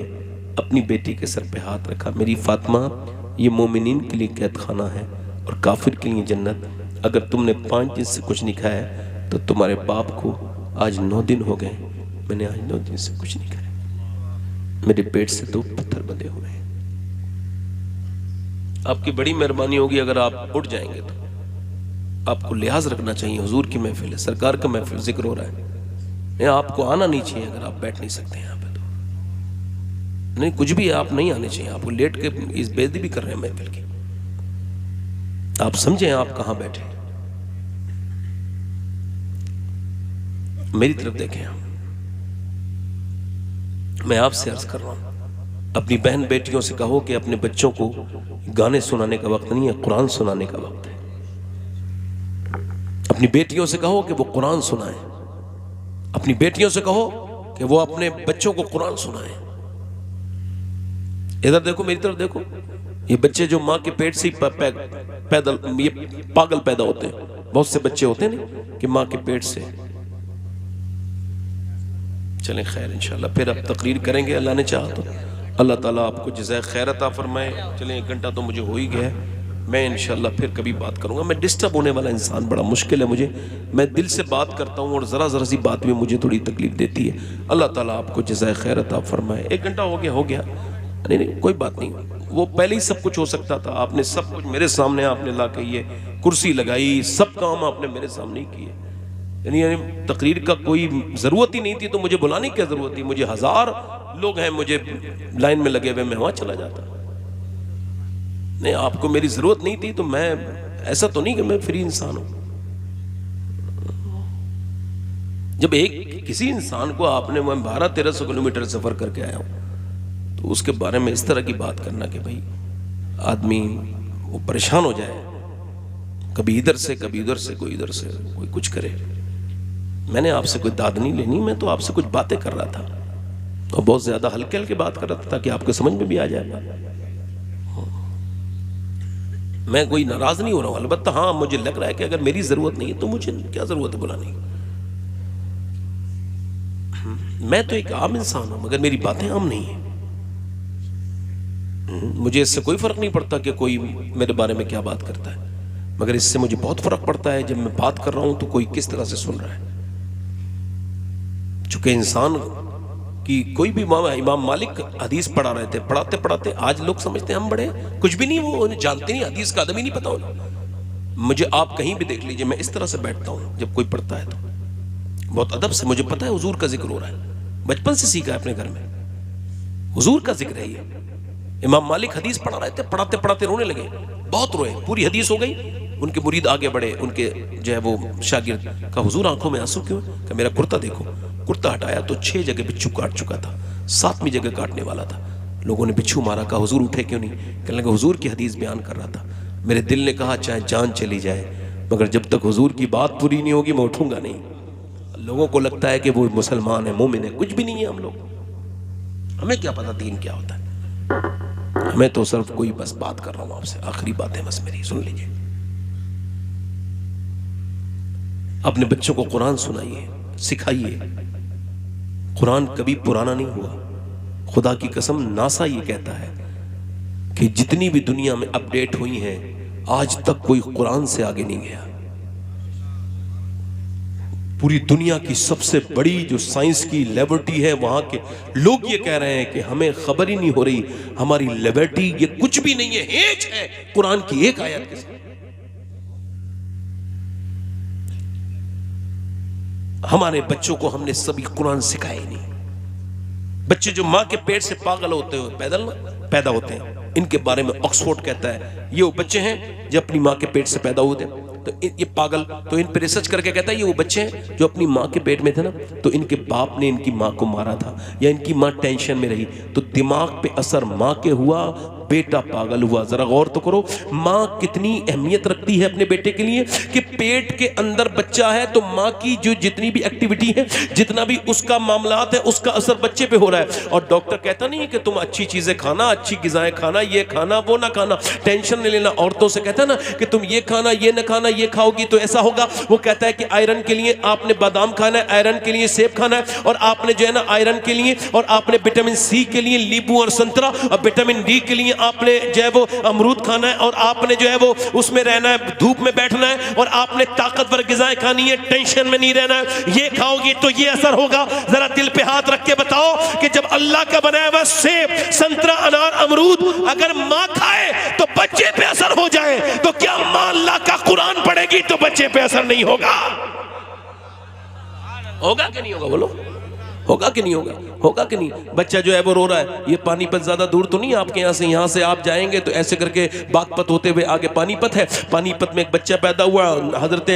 अपनी बेटी के सर पे हाथ रखा, मेरी फातिमा ये मोमिनीन के लिए कैद खाना है और काफिर के लिए जन्नत। अगर तुमने 5 दिन से कुछ नहीं खाया तो तुम्हारे बाप को आज 9 दिन हो गए, मैंने आज 9 दिन से कुछ नहीं खाया। मेरे पेट से तो पत्थर बंधे हुए हैं। आपकी बड़ी मेहरबानी होगी अगर आप उठ जाएंगे तो आपको लिहाज रखना चाहिए। हुजूर की महफिल है, सरकार का महफिल जिक्र हो रहा है, नहीं आपको आना नहीं चाहिए। अगर आप बैठ नहीं सकते यहाँ पे तो नहीं, कुछ भी आप नहीं आने चाहिए। आपको लेट के इस बेइज्जती भी कर रहे हैं महफिल की। आप समझें आप कहां बैठे। मेरी तरफ देखें आप। मैं आपसे अर्ज कर रहा हूं, अपनी बहन बेटियों से कहो कि अपने बच्चों को गाने सुनाने का वक्त नहीं है, कुरान सुनाने का वक्त है। अपनी बेटियों से कहो कि वो कुरान सुनाएं। अपनी बेटियों से कहो कि वो अपने बच्चों को कुरान सुनाएं। इधर देखो, मेरी तरफ देखो। ये बच्चे जो माँ के पेट से पैदल ये पागल पैदा होते हैं। बहुत से बच्चे होते हैं नहीं कि माँ के पेट से। चलें खैर, इंशाल्लाह फिर अब तकरीर करेंगे अल्लाह ने चाहा तो। अल्लाह ताला आपको जज़ाए खैर अता फरमाए। चलें, 1 घंटा तो मुझे हो ही गया है। मैं इंशाल्लाह फिर कभी बात करूंगा। मैं डिस्टर्ब होने वाला इंसान, बड़ा मुश्किल है मुझे। मैं दिल से बात करता हूँ और ज़रा सी बात भी मुझे थोड़ी तकलीफ देती है। अल्लाह ताला आपको जज़ाए खैर अता फरमाए। 1 घंटा हो गया। नहीं, कोई बात नहीं। वो पहले ही सब कुछ हो सकता था। आपने सब कुछ मेरे सामने आपने ला के ये कुर्सी लगाई, सब काम आपने मेरे सामने ही किए। यानी तकरीर का कोई ज़रूरत ही नहीं थी तो मुझे बुलाने की क्या ज़रूरत थी। मुझे 1000 लोग हैं मुझे लाइन में लगे हुए, मैं वहाँ चला जाता। नहीं, आपको मेरी ज़रूरत नहीं थी तो मैं ऐसा तो नहीं कि मैं फ्री इंसान हूँ। जब किसी इंसान को आपने 1200-1300 किलोमीटर सफ़र करके आया हूँ तो उसके बारे में इस तरह की बात करना कि भाई आदमी वो परेशान हो जाए, कभी इधर से कभी उधर से, कोई इधर से कोई कुछ करे। मैंने आपसे कोई दाद नहीं लेनी, मैं तो आपसे कुछ बातें कर रहा था और बहुत ज़्यादा हल्के हल्के बात कर रहा था ताकि आपको समझ में भी आ जाए। मैं कोई नाराज़ नहीं हो रहा हूँ, अलबत्ता हाँ मुझे लग रहा है कि अगर मेरी ज़रूरत नहीं है तो मुझे क्या ज़रूरत है बुलाने की। मैं तो एक आम इंसान हूँ मगर मेरी बातें आम नहीं है। मुझे इससे कोई फर्क नहीं पड़ता कि कोई मेरे बारे में क्या बात करता है, मगर इससे मुझे बहुत फर्क पड़ता है जब मैं बात कर रहा हूं तो कोई किस तरह से सुन रहा है। चूंकि इंसान की कोई भी इमाम मालिक हदीस पढ़ा रहे थे, पढ़ाते पढ़ाते आज लोग समझते हैं हम बड़े कुछ भी नहीं, वो जानते नहीं, हदीस का अदब ही नहीं पता उन्हें। मुझे आप कहीं भी देख लीजिए, मैं इस तरह से बैठता हूं जब कोई पढ़ता है तो बहुत अदब से। मुझे पता है हुजूर का जिक्र हो रहा है, बचपन से सीखा है अपने घर में, हुजूर का जिक्र है ये। इमाम मालिक हदीस पढ़ा रहे थे, पढ़ाते पढ़ाते रोने लगे, बहुत रोए, पूरी हदीस हो गई। उनके मुरीद आगे बढ़े, उनके जो है वो शागिर्द का हुजूर आंखों में आंसू क्यों? कि मेरा कुर्ता देखो। कुर्ता हटाया तो 6 जगह बिच्छू काट चुका था, 7वीं जगह काटने वाला था। लोगों ने बिच्छू मारा, कहा हुजूर उठे क्यों नहीं? कहने लगे हुजूर की हदीस बयान कर रहा था। मेरे दिल ने कहा चाहे जान चली जाए मगर जब तक हुजूर की बात पूरी नहीं होगी मैं उठूंगा नहीं। लोगों को लगता है कि वो मुसलमान है, मोमिन है, कुछ भी नहीं है हम लोग। हमें क्या पता दीन क्या होता है। मैं तो सिर्फ कोई बस बात कर रहा हूं आपसे, आखिरी बात है बस मेरी, सुन लीजिए। अपने बच्चों को कुरान सुनाइए, सिखाइए। कुरान कभी पुराना नहीं हुआ। खुदा की कसम, नासा ये कहता है कि जितनी भी दुनिया में अपडेट हुई हैं आज तक कोई कुरान से आगे नहीं गया। पूरी दुनिया की सबसे बड़ी जो साइंस की लेबोरेटरी है, वहां के लोग ये कह रहे हैं कि हमें खबर ही नहीं हो रही, हमारी लेबोरेटरी ये कुछ भी नहीं है, हेच है कुरान की एक आयत के साथ। हमारे बच्चों को हमने सभी कुरान सिखाए नहीं। बच्चे जो मां के पेट से पागल होते हुए पैदा होते हैं, इनके बारे में ऑक्सफोर्ड कहता है ये वो बच्चे हैं जो अपनी मां के पेट से पैदा हुए थे। तो ये पागल तो इन पे रिसर्च करके कहता है ये वो बच्चे हैं जो अपनी माँ के पेट में थे ना, तो इनके बाप ने इनकी माँ को मारा था या इनकी माँ टेंशन में रही तो दिमाग पे असर माँ के हुआ, बेटा पागल हुआ। जरा गौर तो करो, माँ कितनी अहमियत रखती है अपने बेटे के लिए कि पेट के अंदर बच्चा है तो माँ की जो जितनी भी एक्टिविटी है, जितना भी उसका मामलात है, उसका असर बच्चे पे हो रहा है। और डॉक्टर कहता नहीं है कि तुम अच्छी चीजें खाना, अच्छी ग़िज़ाएं खाना, ये खाना वो ना खाना, टेंशन नहीं लेना। औरतों से कहता ना कि तुम ये खाना ये ना खाना, ये खाओगी तो ऐसा होगा। वो कहता है कि आयरन के लिए आपने बादाम खाना है, आयरन के लिए सेब खाना है, और आपने जो है ना आयरन के लिए और आपने विटामिन सी के लिए नींबू और संतरा, और विटामिन डी के लिए आपने जो है वो अमरूद खाना है और आपने जो है वो उसमें रहना है, धूप में बैठना है और आपने ताकतवर ग़िज़ाएं खानी है, टेंशन में नहीं रहना है, ये खाओगे तो ये असर होगा। जरा दिल पे हाथ रख के बताओ कि जब अल्लाह का बनाया हुआ सेब, संतरा, अनार, अमरूद अगर माँ खाए तो बच्चे पे असर हो जाए, तो क्या माँ अल्लाह का कुरान पढ़ेगी तो बच्चे पे असर नहीं होगा? होगा कि नहीं होगा? बोलो, होगा कि नहीं होगा? होगा कि नहीं? बच्चा जो है वो रो रहा है, ये पानीपत ज्यादा दूर तो नहीं है आपके यहाँ से आप जाएंगे तो ऐसे करके बागपत होते हुए आगे पानीपत है। पानीपत में एक बच्चा पैदा हुआ, हजरत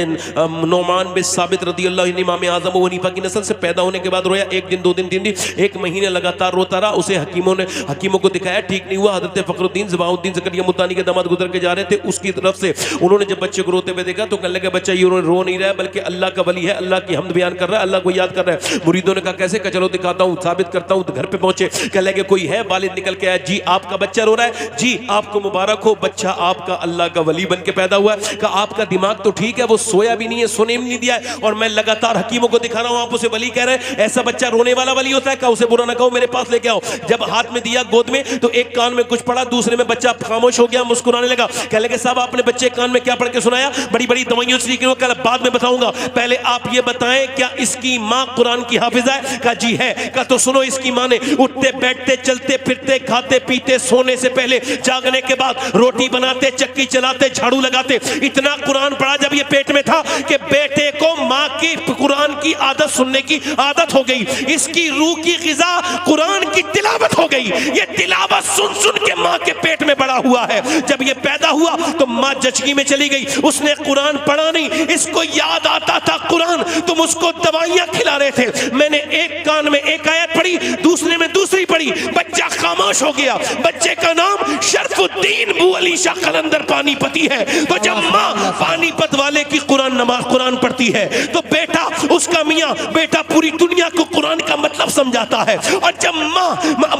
नौमान बिन साबित रदी अल्लाह अन्हु, इमाम आज़म अबू हनीफा की नस्ल से पैदा होने के बाद रोया, 1 दिन 2 दिन 3 दिन 1 महीने लगातार रोता रहा। उसे हकीमों को दिखाया, ठीक नहीं हुआ। हजरत फखरुद्दीन ज़बाउद्दीन ज़करिया मुल्तानी के दामाद गुजर के जा रहे थे, उसकी तरफ से उन्होंने जब बच्चे को रोते हुए देखा तो कहने लगे बच्चा ये रो नहीं रहा है बल्कि अल्लाह का वली है, अल्लाह की हमद बयान कर रहा है, अल्लाह को याद कर रहा है। मुरीदों ने कहा कैसे? चलो दिखाता हूँ, साबित करता हूँ। तो घर पे पहुंचे, कह लगे कोई है? वालिद निकल के आया, जी आपका बच्चा रो रहा है, जी आपको मुबारक हो, बच्चा आपका अल्लाह का वली बन के पैदा हुआ है। कहा आपका दिमाग तो ठीक है, वो सोया भी नहीं है, सोने भी नहीं दिया है, और मैं लगातार हकीमों को दिखा रहा हूं, आप उसे वली कह रहे हैं, ऐसा बच्चा रोने वाला वली होता है? कहा उसे बुरा ना कहो, मेरे पास लेके आओ। जब हाथ में दिया गोद में तो एक कान में कुछ पढ़ा, दूसरे में बच्चा खामोश हो गया, मुस्कुराने लगा। कह लगे साहब आपने बच्चे कान में क्या पढ़ के सुनाया? बड़ी बड़ी दवाइयों से, कल बाद में बताऊंगा, पहले आप ये बताएं क्या इसकी माँ कुरान की हाफिजा है? कहा जी है। कहा तो सुनो, इसकी माँ ने उठते बैठते चलते फिरते खाते पीते सोने से पहले जागने के बाद रोटी बनाते चक्की चलाते झाड़ू लगाते इतना कुरान पढ़ा जब ये पेट में था कि बेटे को माँ की कुरान की आदत सुनने की आदत हो गई। इसकी रूह की ग़िज़ा कुरान की तिलावत हो गई। ये तिलावत सुन सुन के माँ के पेट में बड़ा हुआ है। जब ये पैदा हुआ तो माँ जचगी में चली गई, उसने कुरान पढ़ा नहीं, इसको याद आता था कुरान, तुम उसको दवाइयाँ खिला रहे थे। मैंने एक कान में एक आयत पढ़ी, दूसरे में दूसरी पढ़ी, बच्चा खामोश हो गया। बच्चे का नाम शरफुद्दीन बू अली शाह कलंदर पानीपती है। तो जब माँ पानीपत वाले की कुरान पढ़ती है तो बेटा, उसका मियाँ बेटा पूरी दुनिया को कुरान का मतलब समझाता है। और जब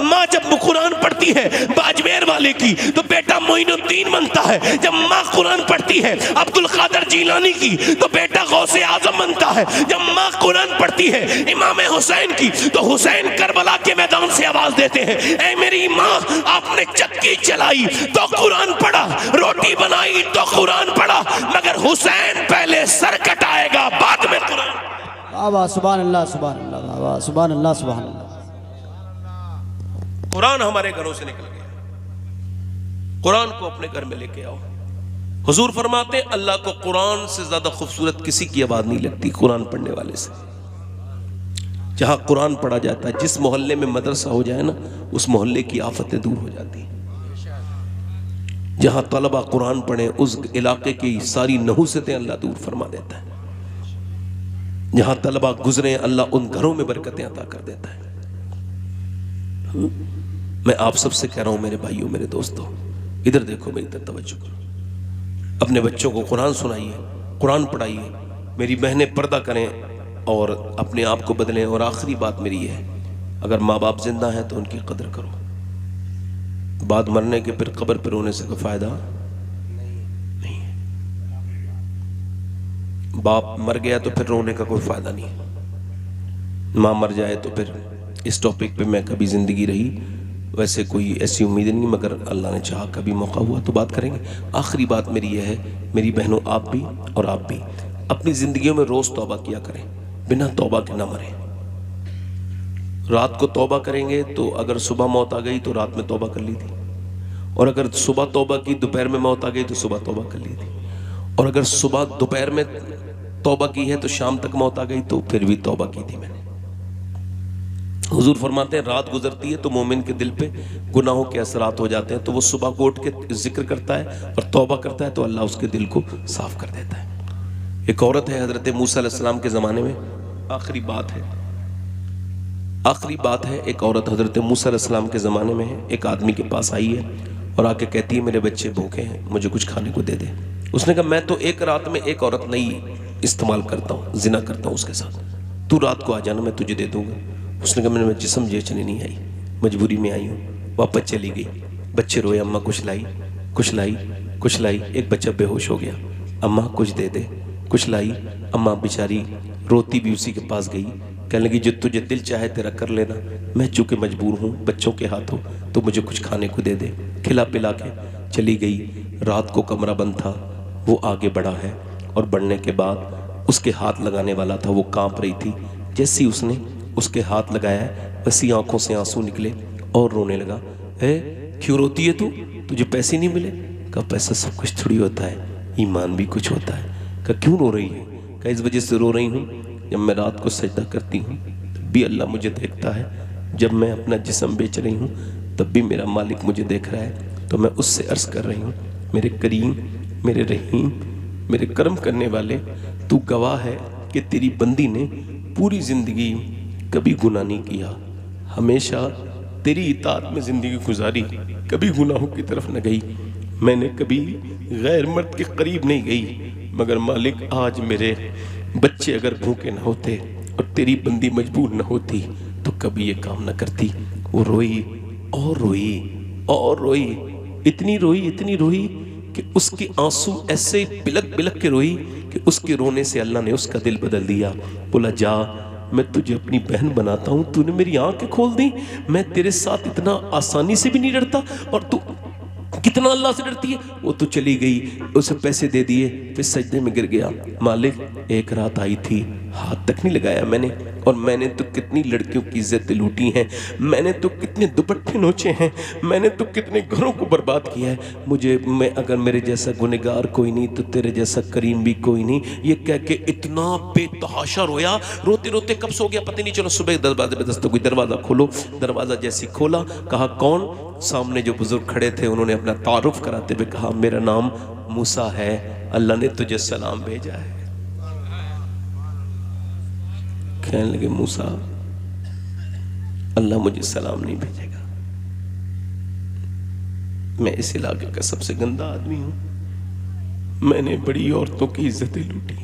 माँ जब कुरान पढ़ती है बाजमेर वाले की तो बेटा मोइनुद्दीन बनता है। जब माँ कुरान पढ़ती है अब्दुल कादर जीलानी की तो बेटा गौसे आजम बनता है। जब माँ कुरान पढ़ती है इमाम हुसैन की तो हुसैन करबला के मैदान से आवाज देते हैं, ऐ मेरी माँ आपने चक्की चलाई तो कुरान पढ़ा, रोटी बनाई तो कुरान पढ़ा, मगर हुसैन पहले सर कटाएगा बाद में कुरान। बाबा सुभान अल्लाह, सुभान अल्लाह, बाबा सुभान अल्लाह, सुभान अल्लाह। कुरान हमारे घरों से निकल गया, कुरान को अपने घर में लेके आओ। हुजूर फरमाते हैं अल्लाह को कुरान से ज्यादा खूबसूरत किसी की आवाज नहीं लगती कुरान पढ़ने वाले से। जहां कुरान पढ़ा जाता है, जिस मोहल्ले में मदरसा हो जाए ना, उस मोहल्ले की आफतें दूर हो जाती हैं। जहां तलबा कुरान पढ़े उस इलाके की सारी नहुसतें अल्लाह दूर फरमा देता है। जहां तलबा गुजरे अल्लाह उन घरों में बरकतें अता कर देता है। मैं आप सबसे कह रहा हूं मेरे भाइयों मेरे दोस्तों, इधर देखो, मेरी तरफ तवज्जो करो। अपने बच्चों को कुरान सुनाइए, कुरान पढ़ाइए। मेरी बहनें पर्दा करें और अपने आप को बदलें। और आखिरी बात मेरी है, अगर माँ बाप जिंदा हैं तो उनकी कदर करो। बाद मरने के फिर कब्र पर रोने से कोई फायदा नहीं है। बाप मर गया तो फिर रोने का कोई फायदा नहीं। माँ मर जाए तो फिर इस टॉपिक पे मैं कभी जिंदगी रही वैसे कोई ऐसी उम्मीद नहीं, मगर अल्लाह ने चाहा कभी मौका हुआ तो बात करेंगे। आखिरी बात मेरी यह है, मेरी बहनों आप भी और आप भी अपनी जिंदगियों में रोज तौबा किया करें, बिना तौबा के ना मरें। रात को तौबा करेंगे तो अगर सुबह मौत आ गई तो रात में तौबा कर ली थी, और अगर सुबह तौबा की दोपहर में मौत आ गई तो सुबह तौबा कर ली थी, और अगर सुबह दोपहर में तौबा की है तो शाम तक मौत आ गई तो फिर भी तौबा की थी मैंने। हुजूर फरमाते हैं रात गुजरती है तो मोमिन के दिल पे गुनाहों के असरात हो जाते हैं, तो वो सुबह को उठ के जिक्र करता है और तौबा करता है तो अल्लाह उसके दिल को साफ कर देता है। एक औरत है हजरत मूसा अलैहिस्सलाम के ज़माने में, आखिरी बात है, एक औरत हजरत मूसा अलैहिस्सलाम के ज़माने में है, एक आदमी के पास आई है और आके कहती है मेरे बच्चे भूखे हैं, मुझे कुछ खाने को दे दे। उसने कहा मैं तो एक रात में एक औरत नहीं इस्तेमाल करता हूँ, जिना करता हूँ उसके साथ, तू रात को आ जाना मैं तुझे दे दूँगा। उसने कहा मेरे जिस्म जेचने नहीं आई, मजबूरी में आई हूँ। वापस चली गई, बच्चे रोए, अम्मा कुछ लाई, कुछ लाई, कुछ लाई। एक बच्चा बेहोश हो गया, अम्मा कुछ दे दे, कुछ लाई। अम्मा बेचारी रोती भी उसी के पास गई, कहने लगी जो तुझे दिल चाहे तेरा कर लेना, मैं चूँकि मजबूर हूँ बच्चों के हाथों, तो मुझे कुछ खाने को दे दे। खिला पिला के चली गई। रात को कमरा बंद था, वो आगे बढ़ा है और बढ़ने के बाद उसके हाथ लगाने वाला था, वो कांप रही थी। जैसे ही उसने उसके हाथ लगाया वैसी आंखों से आंसू निकले और रोने लगा। क्यों रोती है तू, तुझे पैसे नहीं मिले? कहा पैसा सब कुछ थोड़ी होता है, ईमान भी कुछ होता है। कहा क्यों रो रही है? कहा इस वजह से रो रही हूँ, जब मैं रात को सजदा करती हूँ तब भी अल्लाह मुझे देखता है, जब मैं अपना जिस्म बेच रही हूँ तब भी मेरा मालिक मुझे देख रहा है। तो मैं उससे अर्ज़ कर रही हूँ, मेरे करीम, मेरे रहीम, मेरे कर्म करने वाले, तू गवाह है कि तेरी बंदी ने पूरी ज़िंदगी कभी गुनाह नहीं किया, हमेशा तेरी इताअत में ज़िंदगी गुजारी, कभी गुनाहों की तरफ न गई, मैंने कभी गैर मर्द के करीब नहीं गई। मगर मालिक आज मेरे बच्चे अगर भूखे न होते और तेरी बंदी मजबूर न होती तो कभी ये काम न करती। वो रोई और रोई और रोई, इतनी रोई कि उसके आंसू ऐसे बिलक बिलक के रोई कि उसके रोने से अल्लाह ने उसका दिल बदल दिया। बोला जा, मैं तुझे अपनी बहन बनाता हूँ, तूने मेरी आंखें खोल दी, मैं तेरे साथ इतना आसानी से भी नहीं डरता और तू कितना अल्लाह से डरती है। वो तो चली गई, उसे पैसे दे दिए, फिर सजदे में गिर गया। मालिक एक रात आई थी, हाथ तक नहीं लगाया मैंने, और मैंने तो कितनी लड़कियों की इज्जतें लूटी हैं, मैंने तो कितने दुपट्टे नोचे हैं, मैंने तो कितने घरों को बर्बाद किया है। मैं अगर मेरे जैसा गुनहगार कोई नहीं तो तेरे जैसा करीम भी कोई नहीं। ये कह के इतना बेतहाशा रोया, रोते रोते कब सो गया पता नहीं। चलो सुबह दरवाजे पे दस्तक हुई, दरवाज़ा खोलो। दरवाज़ा जैसी खोला, कहा कौन? सामने जो बुजुर्ग खड़े थे उन्होंने अपना तारुफ कराते हुए कहा मेरा नाम मूसा है, अल्लाह ने तुझे सलाम भेजा है। कहने लगे मूसा, अल्लाह मुझे सलाम नहीं भेजेगा, मैं इस इलाके का सबसे गंदा आदमी हूं, मैंने बड़ी औरतों की इज्जतें लूटी,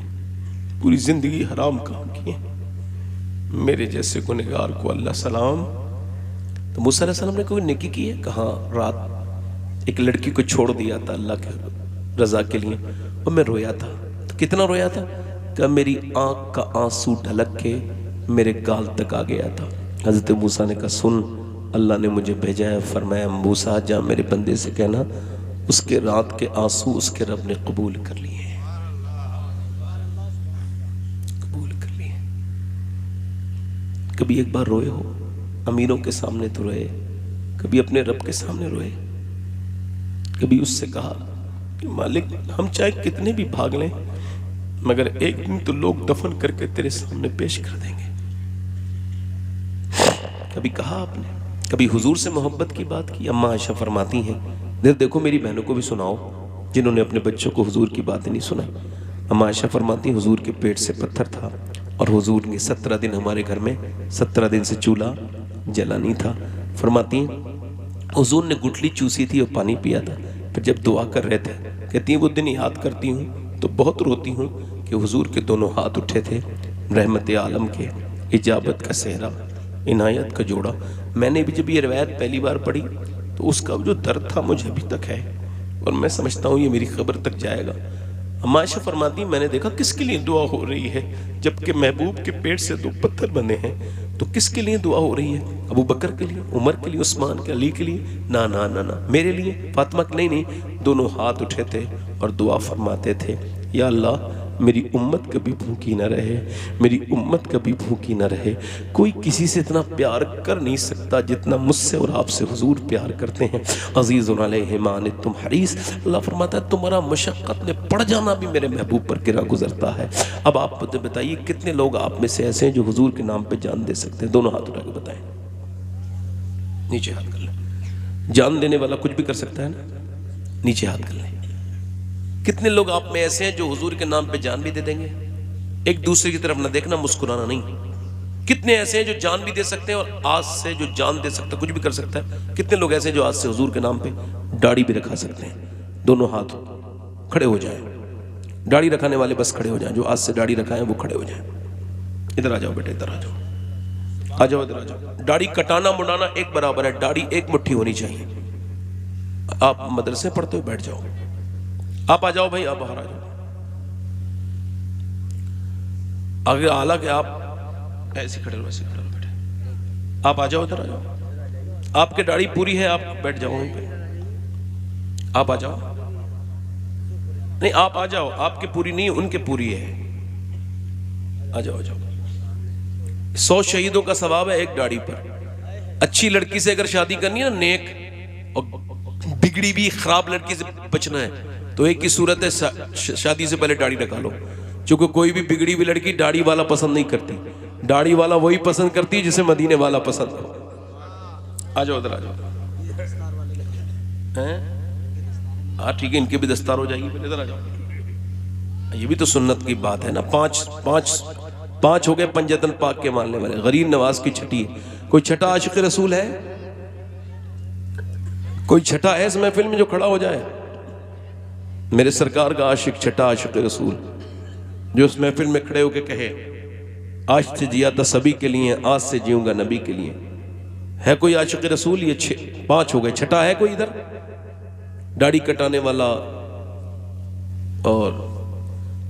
पूरी जिंदगी हराम काम किए, मेरे जैसे गुनहगार को अल्लाह सलाम। तो मूसा अलैहि सलाम ने कोई नेकी की है? कहा रात एक लड़की को छोड़ दिया था अल्लाह के रजा के लिए और मैं रोया था। तो कितना रोया था? कि मेरी आंख का आंसू ढलक के मेरे गाल तक आ गया था। हजरत मूसा ने कहा सुन, अल्लाह ने मुझे भेजा है। फरमाया मूसा जा मेरे बंदे से कहना उसके रात के आंसू उसके रब ने कबूल कर लिए, कबूल कर लिए। कभी एक बार रोए हो? अमीरों के सामने तो रोए, कभी अपने रब के सामने रोए, कभी उससे कहा कि मालिक हम चाहे कितने भी भाग लें मगर एक दिन तो लोग दफन करके तेरे सामने पेश कर देंगे। कभी कहा आपने? कभी हुजूर से मोहब्बत की बात की? अम्मा आयशा फरमाती हैं, देखो मेरी बहनों को भी सुनाओ जिन्होंने अपने बच्चों को हुजूर की बातें नहीं सुनाई। अम्मा आयशा फरमाती हैं हुजूर के पेट से पत्थर था और हुजूर ने 17 दिन हमारे घर में 17 दिन से चूल्हा जला नहीं था। फरमाती हैं हुजूर ने गुठली चूसी थी और पानी पिया था, फिर जब दुआ कर रहे थे कहती हैं वो दिन याद करती हूँ तो बहुत रोती हूँ कि हुजूर के दोनों हाथ उठे थे, रहमत आलम के, इजाबत का सेहरा, इनायत का जोड़ा। मैंने भी जब ये रवायत पहली बार पढ़ी तो उसका जो दर्द था मुझे अभी तक है और मैं समझता हूँ ये मेरी खबर तक जाएगा। अम्मा आयशा फरमाती मैंने देखा किसके लिए दुआ हो रही है, जबकि महबूब के पेट से 2 पत्थर बने हैं तो किसके लिए दुआ हो रही है? अबू बकर के लिए, उमर के लिए, उस्मान के, अली के लिए? ना ना ना ना, मेरे लिए, फातिमा के लिए नहीं। दोनों हाथ उठे थे और दुआ फरमाते थे, या अल्लाह मेरी उम्मत कभी भूखी न रहे, मेरी उम्मत कभी भूखी न रहे। कोई किसी से इतना प्यार कर नहीं सकता जितना मुझसे और आपसे हुजूर प्यार करते हैं। अजीज़ुन अलैहि मा अनित्तुम हरीस। अल्लाह फरमाता है तुम्हारा मशक्क़त में पड़ जाना भी मेरे महबूब पर गिरा गुजरता है। अब आप बताइए कितने लोग आप में से ऐसे हैं जो हुजूर के नाम पे जान दे सकते हैं? दोनों हाथ उठा के बताएं, नीचे हाथ कर लें। जान देने वाला कुछ भी कर सकता है ना? नीचे हाथ कर लें। कितने लोग आप में ऐसे हैं जो हुजूर के नाम पे जान भी दे देंगे? एक दूसरे की तरफ ना देखना, मुस्कुराना नहीं। कितने ऐसे हैं जो जान भी दे सकते हैं और आज से जो जान दे सकता है, कुछ भी कर सकता है? कितने लोग ऐसे हैं जो आज से हुजूर के नाम पे दाढ़ी भी रखा सकते हैं? दोनों हाथ खड़े हो जाएं। दाढ़ी रखाने वाले बस खड़े हो जाएं, जो आज से दाढ़ी रखाएं वो खड़े हो जाएं। इधर आ जाओ बेटे, इधर आ जाओ, आ जाओ, इधर आ जाओ। दाढ़ी कटाना मुंडाना एक बराबर है, दाढ़ी एक मुट्ठी होनी चाहिए। आप मदरसे पढ़ते हो, बैठ जाओ। आप आ जाओ भाई, आप बाहर आ जाओ। आगे आला के आप ऐसे खड़े रहो, ऐसे खड़े रहो बेटे। आप आ जाओ, इधर आ जाओ। आपकी दाढ़ी पूरी है, आप बैठ जाओ वहीं पे। आप आ जाओ, नहीं आप आ जाओ, आपकी पूरी नहीं उनके पूरी है, आ जाओ आ जाओ। 100 शहीदों का सवाब है एक दाढ़ी पर। अच्छी लड़की से अगर शादी करनी है ना, नेक और बिगड़ी भी खराब लड़की से बचना है तो एक ही सूरत है, शादी से पहले दाढ़ी रखा लो। क्योंकि कोई भी बिगड़ी हुई लड़की दाढ़ी वाला पसंद नहीं करती, दाढ़ी वाला वही पसंद करती है जिसे मदीने वाला पसंद हो। आ जाओ इधर आ जाओ। हाँ ठीक है, इनके भी दस्तार हो जाएगी, पहले इधर आ जाओ। ये भी तो सुन्नत की बात है ना। पांच हो गए पंजतन पाक के मानने वाले। गरीब नवाज की छठी है। कोई छठा आशिक रसूल है? कोई छठा है इस महफिल में जो खड़ा हो जाए? मेरे सरकार का आशिक, छठा आशिक रसूल जो उस महफिल में खड़े होके कहे आज से जिया था सभी के लिए, आज से जीऊंगा नबी के लिए। है कोई आशिक रसूल? ये 5 हो गए। छठा है कोई इधर? दाढ़ी कटाने वाला। और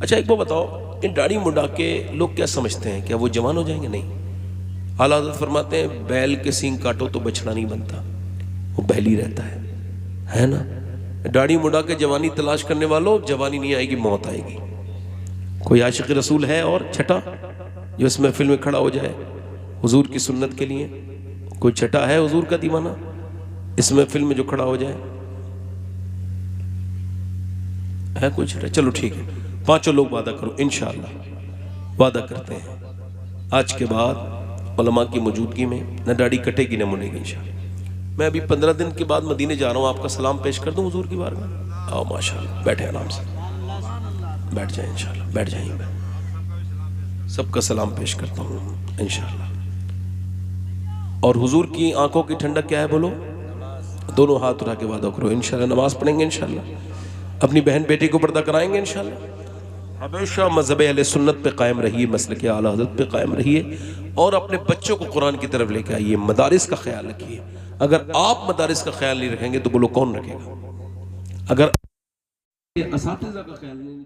अच्छा एक वो बताओ, इन दाढ़ी मुंडा के लोग क्या समझते हैं, क्या वो जवान हो जाएंगे? नहीं। आला हज़रत फरमाते हैं बैल के सींग काटो तो बछड़ा नहीं बनता, वो बैल ही रहता है ना। दाढ़ी मुंडा के जवानी तलाश करने वालों, जवानी नहीं आएगी, मौत आएगी। कोई आशिक रसूल है? और छठा जो इस महफिल में खड़ा हो जाए हुजूर की सुन्नत के लिए? कोई छठा है हुजूर का दीवाना इस महफिल में जो खड़ा हो जाए? है कोई छठा? चलो ठीक है, 5 लोग वादा करो, इंशाअल्लाह वादा करते हैं आज के बाद उलमा की मौजूदगी में न दाढ़ी कटेगी न मुड़ेगी इंशाअल्लाह। मैं अभी 15 दिन के बाद मदीने जा रहा हूँ, आपका सलाम पेश कर दूँ हुजूर की बारगाह? आओ माशाअल्लाह, बैठे आराम से, बैठ जाए इंशाअल्लाह, बैठ जाएंगे। सबका सलाम पेश करता हूँ इंशाअल्लाह। और हुजूर की आंखों की ठंडक क्या है बोलो? दोनों हाथ उठा के वादा करो इंशाअल्लाह नमाज पढ़ेंगे, इंशाअल्लाह अपनी बहन बेटी को पर्दा कराएंगे इंशाअल्लाह। हमेशा मज़हब अहले सुन्नत पे कायम रहिए, मसलक आला हज़रत पे कायम रहिए और अपने बच्चों को कुरान की तरफ लेकर आइए। मदारिस का ख्याल रखिए। अगर आप मदारिस का ख्याल नहीं रखेंगे तो बोलो कौन रखेगा? अगर असातिज़ा का ख्याल नहीं